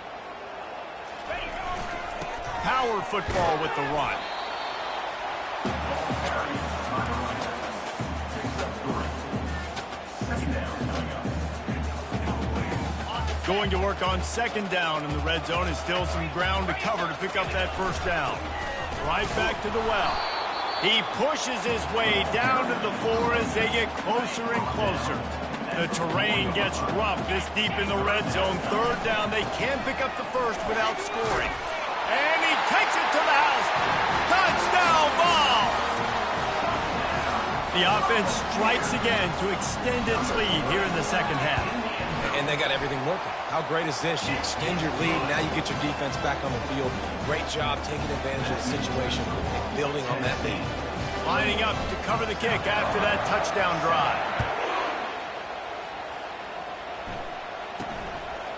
Power football with the run. Going to work on 2nd down in the red zone, and still some ground to cover to pick up that 1st down. Right back to the well. He pushes his way down to the 4 as they get closer and closer. The terrain gets rough this deep in the red zone. 3rd down, they can pick up the 1st without scoring. And he takes it to the house. Touchdown, Vols! The offense strikes again to extend its lead here in the 2nd half. And they got everything working. How great is this? You extend your lead, now you get your defense back on the field. Great job taking advantage of the situation and building on that lead. Lining up to cover the kick after that touchdown drive.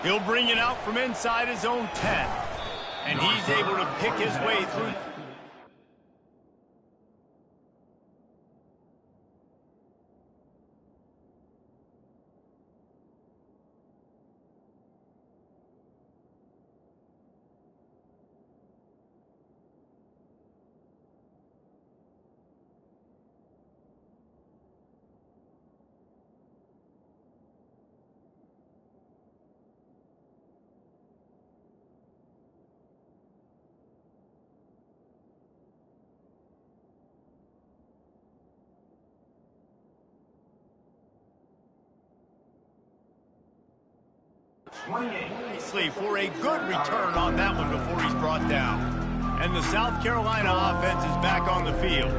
He'll bring it out from inside his own 10. And he's able to pick his way through. Nicely for a good return on that one before he's brought down. And the South Carolina offense is back on the field.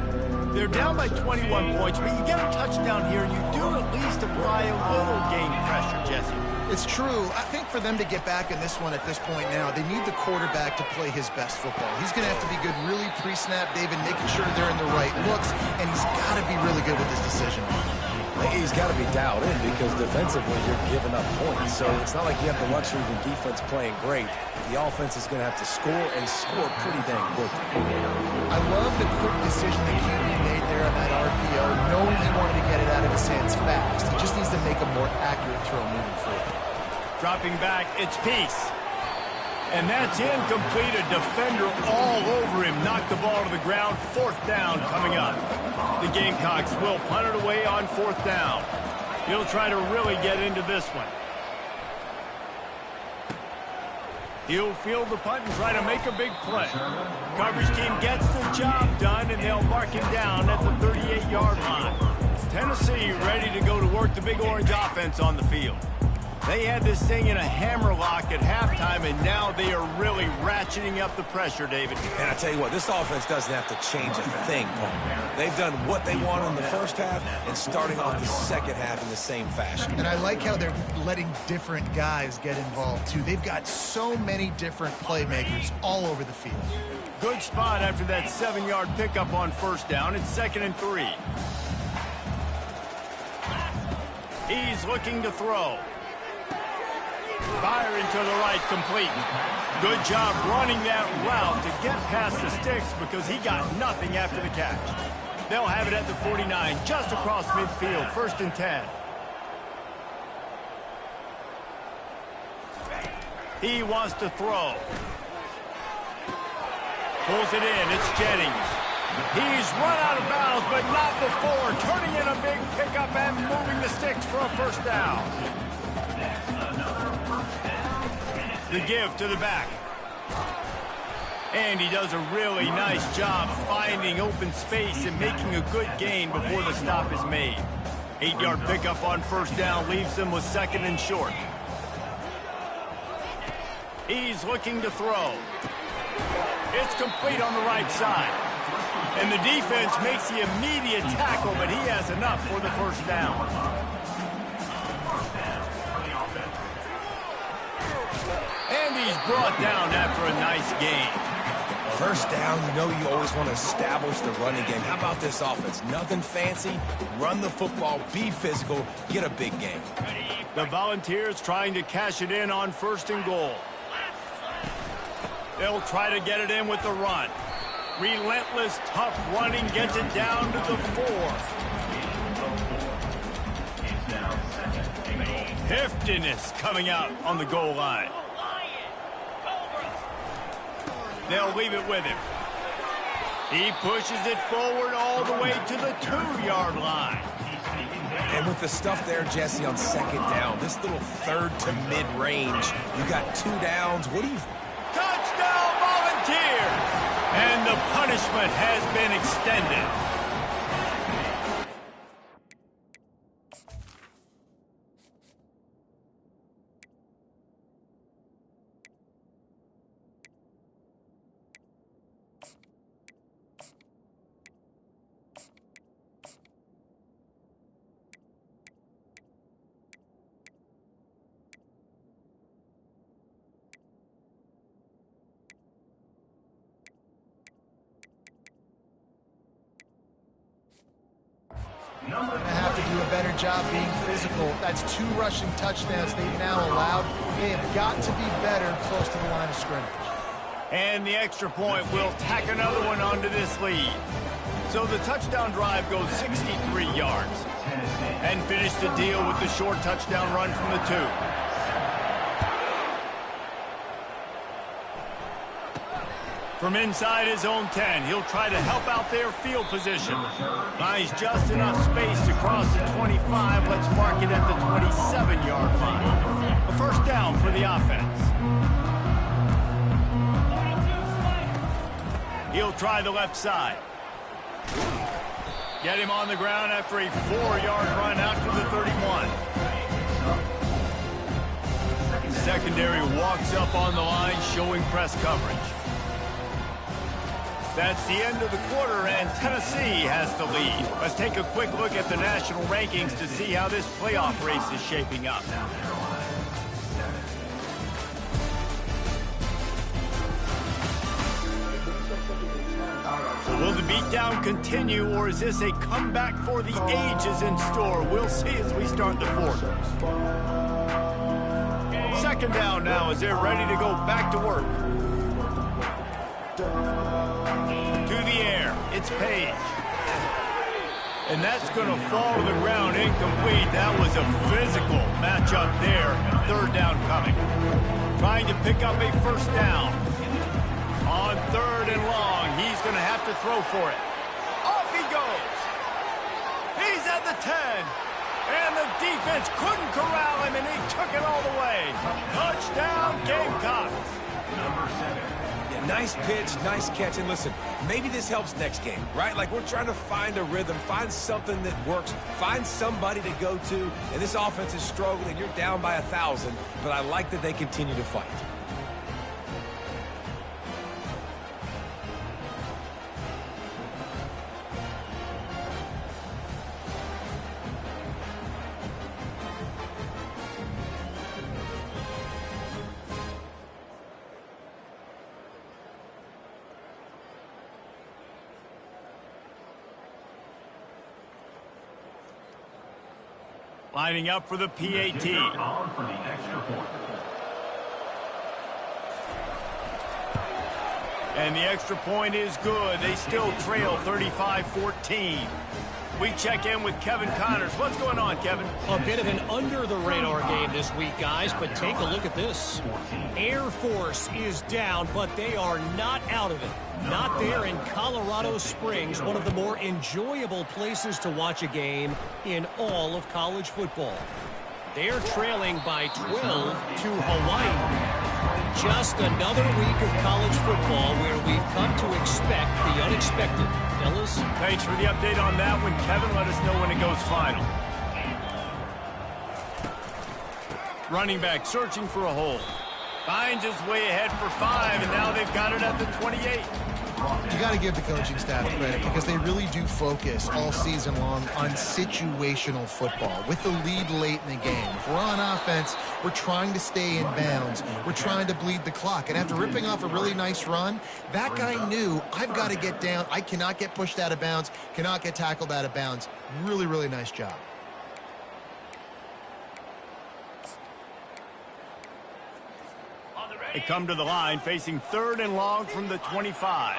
They're down by 21 points, but you get a touchdown here, and you do at least apply a little game pressure, Jesse. It's true. I think for them to get back in this one at this point now, they need the quarterback to play his best football. He's going to have to be good really pre-snap, David, making sure they're in the right looks, and he's got to be really good with his decision. He's got to be dialed in because defensively you're giving up points. So it's not like you have the luxury of the defense playing great. The offense is going to have to score and score pretty dang quickly. I love the quick decision that QB made there on that RPO, knowing he wanted to get it out of his hands fast. He just needs to make a more accurate throw moving forward. Dropping back, it's Peace. And that's incomplete. A defender all over him. Knocked the ball to the ground. 4th down coming up. The Gamecocks will punt it away on 4th down. He'll try to really get into this one. He'll field the punt and try to make a big play. Coverage team gets the job done, and they'll mark him down at the 38-yard line. Tennessee ready to go to work the Big Orange offense on the field. They had this thing in a hammerlock at halftime, and now they are really ratcheting up the pressure, David. And I tell you what, this offense doesn't have to change a thing, Paul. They've done what they want in the first half and starting off the second half in the same fashion. And I like how they're letting different guys get involved, too. They've got so many different playmakers all over the field. Good spot after that 7-yard pickup on 1st down. It's 2nd and 3. He's looking to throw. Fire into the right, complete. Good job running that route to get past the sticks because he got nothing after the catch. They'll have it at the 49, just across midfield, 1st and 10. He wants to throw. Pulls it in, it's Jennings. He's run out of bounds, but not before. Turning in a big pickup and moving the sticks for a 1st down. The give to the back. And he does a really nice job finding open space and making a good gain before the stop is made. 8-yard pickup on 1st down leaves him with 2nd and short. He's looking to throw. It's complete on the right side. And the defense makes the immediate tackle, but he has enough for the 1st down. And he's brought down after a nice gain. 1st down, you know you always want to establish the running game. How about this offense? Nothing fancy. Run the football, be physical, get a big game. The Volunteers trying to cash it in on 1st and goal. They'll try to get it in with the run. Relentless, tough running gets it down to the 4. Heftiness coming out on the goal line. They'll leave it with him. He pushes it forward all the way to the 2-yard line. And with the stuff there, Jesse, on 2nd down, this little 3rd to mid-range, you got 2 downs. What do you... Touchdown, Volunteer! And the punishment has been extended. Going to have to do a better job being physical. That's 2 rushing touchdowns they've now allowed. They have got to be better close to the line of scrimmage. And the extra point will tack another one onto this lead. So the touchdown drive goes 63 yards. And finish the deal with the short touchdown run from the 2. From inside his own 10, he'll try to help out their field position. Finds just enough space to cross the 25. Let's mark it at the 27-yard line. A 1st down for the offense. He'll try the left side. Get him on the ground after a 4-yard run out to the 31. secondary walks up on the line, showing press coverage. That's the end of the quarter, and Tennessee has the lead. Let's take a quick look at the national rankings to see how this playoff race is shaping up. So will the beatdown continue, or is this a comeback for the ages in store? We'll see as we start the fourth. Second down now as they're ready to go back to work. To the air, it's Page. And that's going to fall to the ground incomplete. That was a physical matchup there. Third down coming. Trying to pick up a first down. On third and long, he's going to have to throw for it. Off he goes. He's at the 10. And the defense couldn't corral him, and he took it all the way. Touchdown, Gamecocks. Number 7. Yeah, nice pitch, nice catch. And listen, maybe this helps next game, right? Like, we're trying to find a rhythm, find something that works, find somebody to go to. And this offense is struggling. You're down by 1,000, but I like that they continue to fight. Lining up for the PAT. On for the extra point. And the extra point is good. They still trail 35-14. We check in with Kevin Connors. What's going on, Kevin? A bit of an under-the-radar game this week, guys, but take a look at this. Air Force is down, but they are not out of it. Not there in Colorado Springs, one of the more enjoyable places to watch a game in all of college football. They're trailing by 12 to Hawaii. Just another week of college football where we've come to expect the unexpected. Fellas? Thanks for the update on that one, Kevin. Let us know when it goes final. Running back searching for a hole. Finds his way ahead for 5, and now they've got it at the 28. You got to give the coaching staff credit because they really do focus all season long on situational football with the lead late in the game. If we're on offense, we're trying to stay in bounds. We're trying to bleed the clock. And after ripping off a really nice run, that guy knew, I've got to get down. I cannot get pushed out of bounds, cannot get tackled out of bounds. Really, really nice job. They come to the line facing third and long from the 25.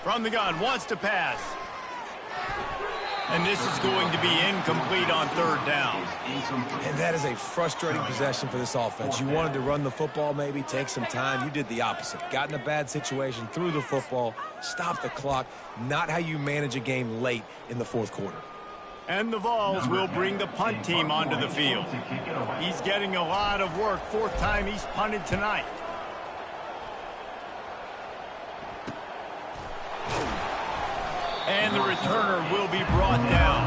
From the gun, wants to pass. And this is going to be incomplete on third down. And that is a frustrating possession for this offense. You wanted to run the football, maybe take some time. You did the opposite. Got in a bad situation, threw the football, stopped the clock. Not how you manage a game late in the fourth quarter. And the Vols will bring the punt team onto the field. He's getting a lot of work. Fourth time he's punted tonight. And the returner will be brought down.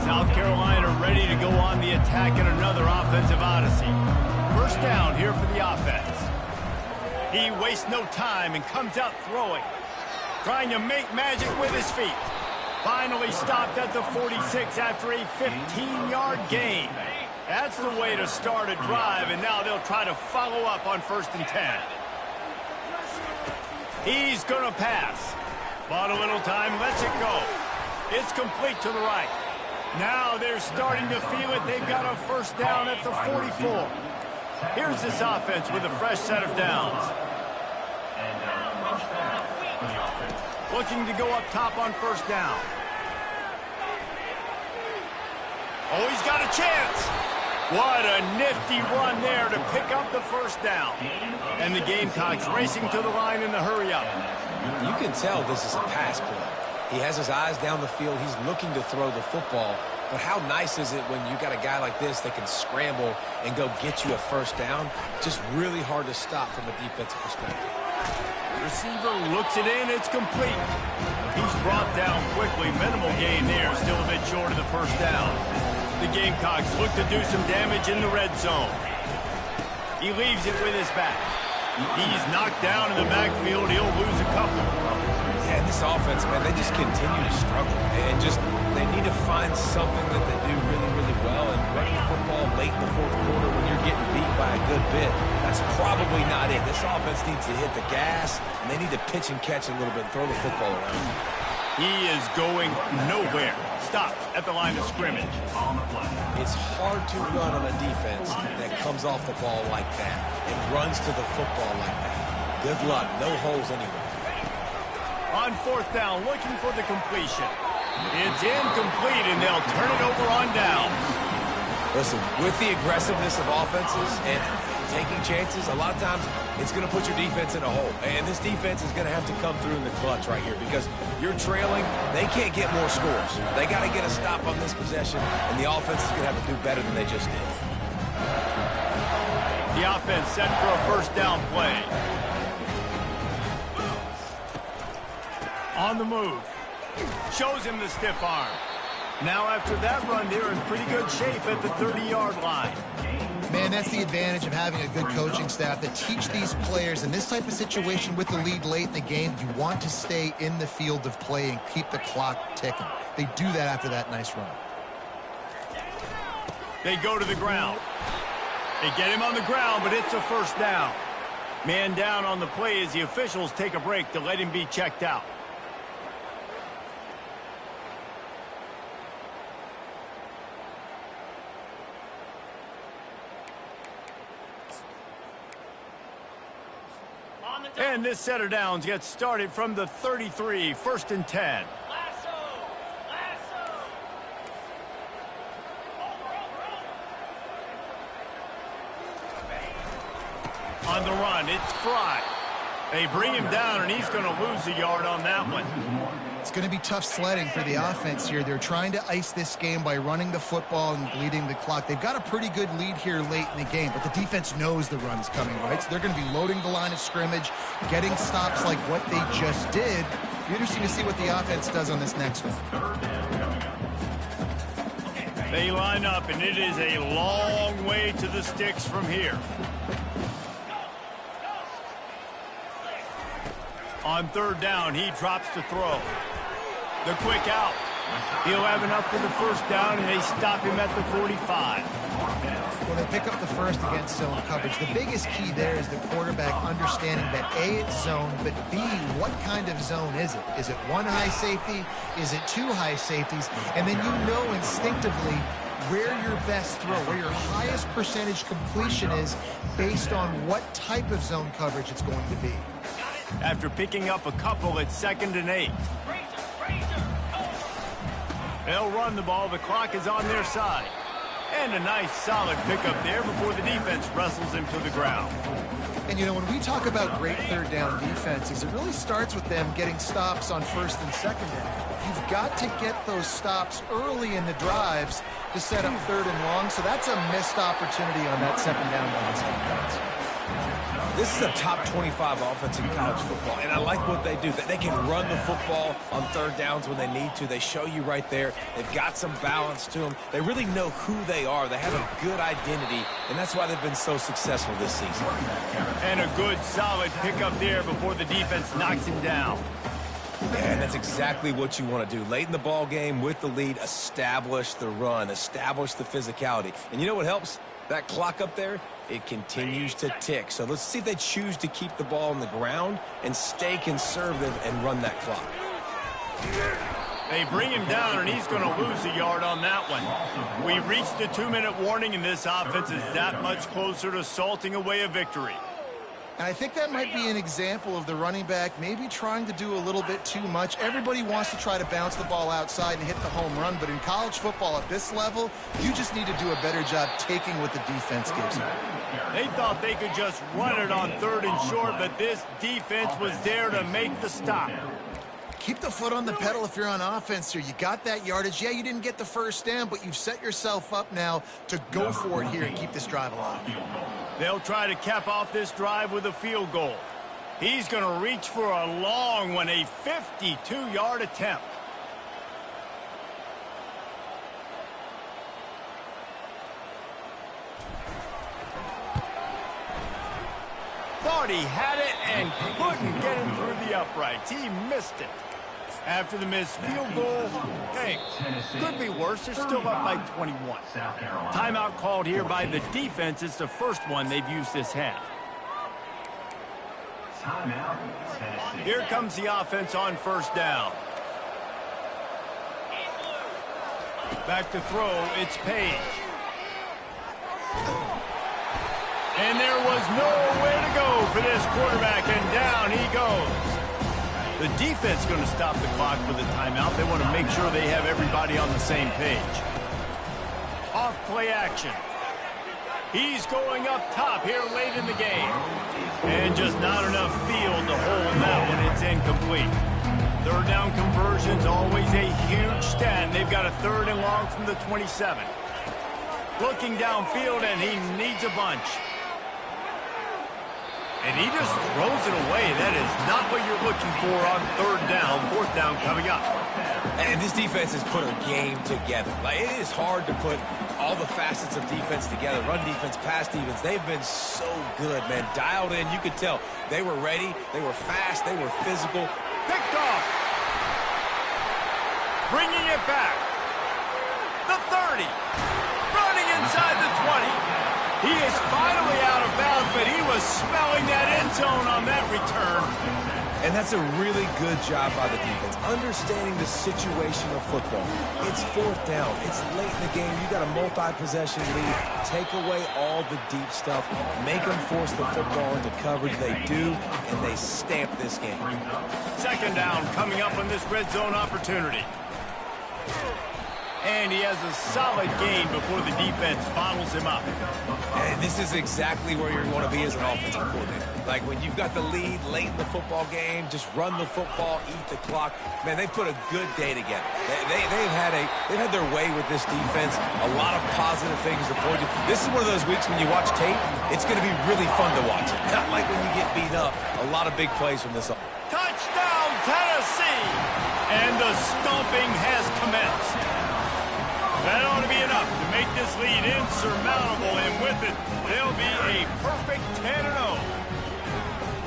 South Carolina ready to go on the attack in another offensive odyssey. First down here for the offense. He wastes no time and comes out throwing. Trying to make magic with his feet. Finally stopped at the 46 after a 15-yard gain. That's the way to start a drive, and now they'll try to follow up on 1st and 10. He's going to pass. Bought a little time, lets it go. It's complete to the right. Now they're starting to feel it. They've got a first down at the 44. Here's this offense with a fresh set of downs. Looking to go up top on first down. Oh, he's got a chance. What a nifty run there to pick up the first down. And the Gamecocks racing to the line in the hurry-up. You can tell this is a pass play. He has his eyes down the field. He's looking to throw the football. But how nice is it when you got a guy like this that can scramble and go get you a first down? Just really hard to stop from a defensive perspective. Receiver looks it in. It's complete. He's brought down quickly. Minimal gain there. Still a bit short of the first down. The Gamecocks look to do some damage in the red zone. He leaves it with his back. He's knocked down in the backfield. He'll lose a couple. Yeah, this offense, man, they just continue to struggle. And they need to find something that they do really, really well. And running the football late in the fourth quarter when you're getting beat by a good bit, that's probably not it. This offense needs to hit the gas, and they need to pitch and catch a little bit and throw the football around. He is going nowhere. Stop at the line of scrimmage. It's hard to run on a defense that comes off the ball like that and runs to the football like that. Good luck. No holes anywhere. On fourth down, looking for the completion. It's incomplete, and they'll turn it over on downs. Listen, with the aggressiveness of offenses and taking chances, a lot of times it's going to put your defense in a hole. And this defense is going to have to come through in the clutch right here because you're trailing. They can't get more scores. They got to get a stop on this possession, and the offense is going to have to do better than they just did. The offense set for a first down play. On the move. Shows him the stiff arm. Now after that run, they're in pretty good shape at the 30-yard line. Man, that's the advantage of having a good coaching staff that teach these players in this type of situation with the lead late in the game, you want to stay in the field of play and keep the clock ticking. They do that after that nice run. They go to the ground. They get him on the ground, but it's a first down. Man down on the play as the officials take a break to let him be checked out. And this set of downs gets started from the 33, first and 10. On the run, it's Fry. They bring him down, and he's going to lose a yard on that one. It's going to be tough sledding for the offense here. They're trying to ice this game by running the football and bleeding the clock. They've got a pretty good lead here late in the game, but the defense knows the run's coming, right? So they're going to be loading the line of scrimmage, getting stops like what they just did. It'll be interesting to see what the offense does on this next one. They line up, and it is a long way to the sticks from here. On third down, he drops to throw. The quick out. He'll have enough for the first down, and they stop him at the 45. When they pick up the first against zone coverage, the biggest key there is the quarterback understanding that A, it's zone, but B, what kind of zone is it? Is it one high safety? Is it two high safeties? And then you know instinctively where your best throw, where your highest percentage completion is based on what type of zone coverage it's going to be. After picking up a couple, it's 2nd and 8. They'll run the ball. The clock is on their side. And a nice solid pickup there before the defense wrestles him to the ground. And, you know, when we talk about great third down defenses, it really starts with them getting stops on first and second down. You've got to get those stops early in the drives to set up third and long, so that's a missed opportunity on that second down by this defense. This is a top 25 offense in college football, and I like what they do. They can run the football on third downs when they need to. They show you right there. They've got some balance to them. They really know who they are. They have a good identity, and that's why they've been so successful this season. And a good, solid pickup there before the defense knocks him down. Yeah, and that's exactly what you want to do. Late in the ball game with the lead, establish the run, establish the physicality. And you know what helps? That clock up there, it continues to tick. So let's see if they choose to keep the ball on the ground and stay conservative and run that clock. They bring him down, and he's going to lose a yard on that one. We reached the 2-minute warning, and this offense is that much closer to salting away a victory. And I think that might be an example of the running back maybe trying to do a little bit too much. Everybody wants to try to bounce the ball outside and hit the home run, but in college football at this level, you just need to do a better job taking what the defense gives you. They thought they could just run it on third and short, but this defense was there to make the stop. Keep the foot on the pedal if you're on offense here. You got that yardage. Yeah, you didn't get the first down, but you've set yourself up now to go for it here and keep this drive alive. They'll try to cap off this drive with a field goal. He's going to reach for a long one, a 52-yard attempt. Thought he had it and couldn't get him through the uprights. He missed it. After the missed field goal, hey, could be worse. They're still up by 21. Timeout called here by the defense. It's the first one they've used this half. Here comes the offense on first down. Back to throw, it's Page. And there was nowhere to go for this quarterback, and down he goes. The defense going to stop the clock for the timeout. They want to make sure they have everybody on the same page. Off play action. He's going up top here late in the game. And just not enough field to hold that one. It's incomplete. Third down conversion's always a huge stat. And they've got a 3rd and long from the 27. Looking downfield, and he needs a bunch. And he just throws it away. That is not what you're looking for on 3rd down. 4th down coming up. And this defense has put a game together. Like, it is hard to put all the facets of defense together. Run defense, pass defense. They've been so good, man. Dialed in. You could tell they were ready. They were fast. They were physical. Picked off. Bringing it back. The 30. Running inside the 20. He is finally out of bounds, but he was smelling that end zone on that return. And that's a really good job by the defense, understanding the situation of football. It's 4th down. It's late in the game. You got a multi-possession lead. Take away all the deep stuff. Make them force the football into coverage. They do, and they stamp this game. 2nd down coming up on this red zone opportunity. And he has a solid gain before the defense bottles him up. And this is exactly where you want to be as an offensive coordinator. Like when you've got the lead late in the football game, just run the football, eat the clock. Man, they've put a good day together. They've had their way with this defense. A lot of positive things to point to. This is one of those weeks when you watch tape, it's going to be really fun to watch it. Not like when you get beat up. A lot of big plays from this. Touchdown, Tennessee! And the stomping has commenced. That ought to be enough to make this lead insurmountable, and with it, they'll be a perfect 10-0.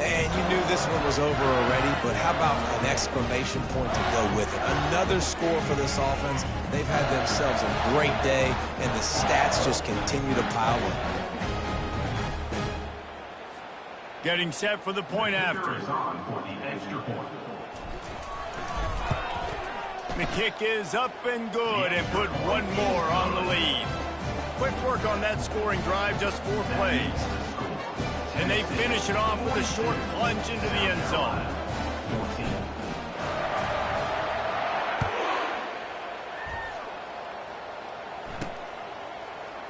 And you knew this one was over already, but how about an exclamation point to go with it? Another score for this offense. They've had themselves a great day, and the stats just continue to pile up. Getting set for the point after. The kick is up and good, and put one more on the lead. Quick work on that scoring drive, just 4 plays. And they finish it off with a short plunge into the end zone.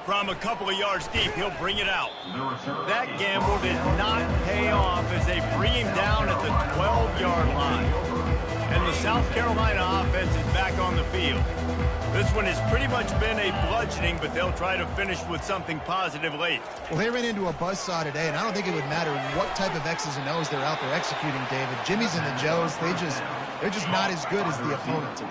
From a couple of yards deep, he'll bring it out. That gamble did not pay off as they bring him down at the 12-yard line. And the South Carolina offense is back on the field. This one has pretty much been a bludgeoning, but they'll try to finish with something positive late. Well, they ran into a buzzsaw today, and I don't think it would matter what type of X's and O's they're out there executing, David. Jimmy's and the Joes, they're just not as good as the opponent.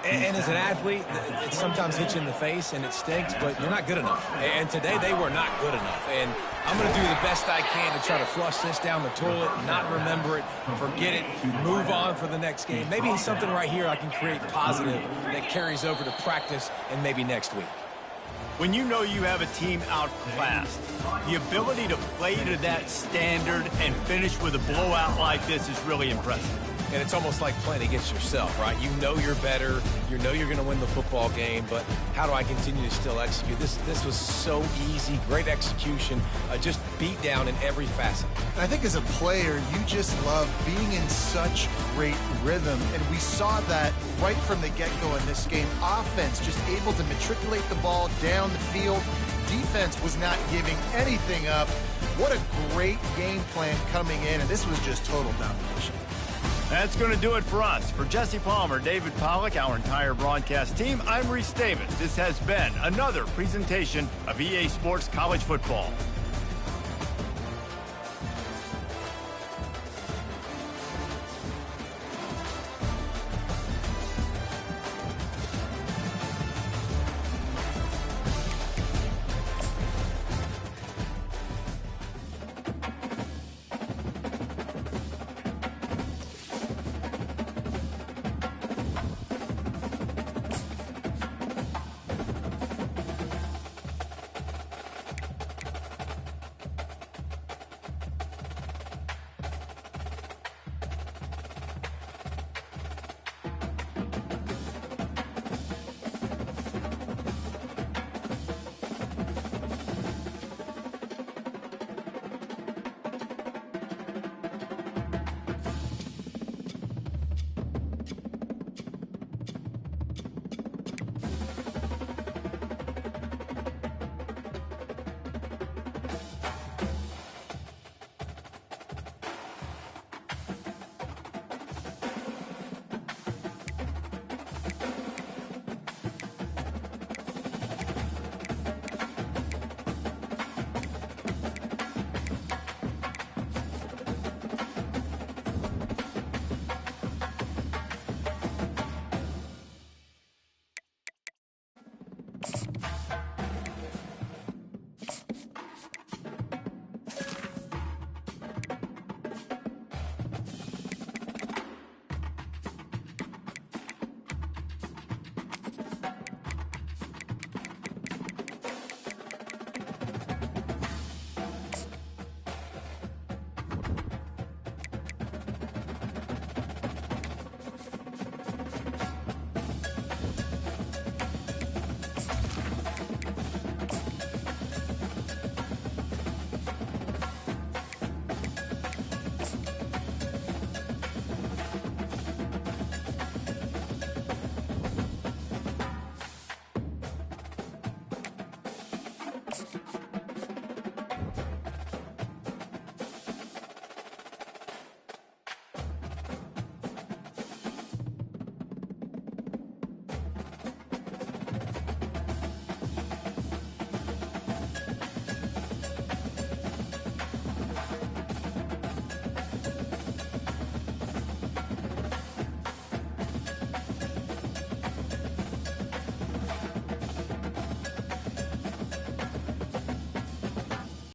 And as an athlete, it sometimes hits you in the face and it stinks, but you're not good enough. And today they were not good enough. And I'm going to do the best I can to try to flush this down the toilet, not remember it, forget it, move on for the next game. Maybe something right here I can create positive that carries over to practice and maybe next week. When you know you have a team outclassed, the ability to play to that standard and finish with a blowout like this is really impressive. And it's almost like playing against yourself, right? You know you're better. You know you're going to win the football game, but how do I continue to still execute? This was so easy, great execution, just beat down in every facet. I think as a player, you just love being in such great rhythm, and we saw that right from the get-go in this game. Offense just able to matriculate the ball down the field. Defense was not giving anything up. What a great game plan coming in, and this was just total domination. That's going to do it for us. For Jesse Palmer, David Pollack, our entire broadcast team, I'm Reese Davis. This has been another presentation of EA Sports College Football.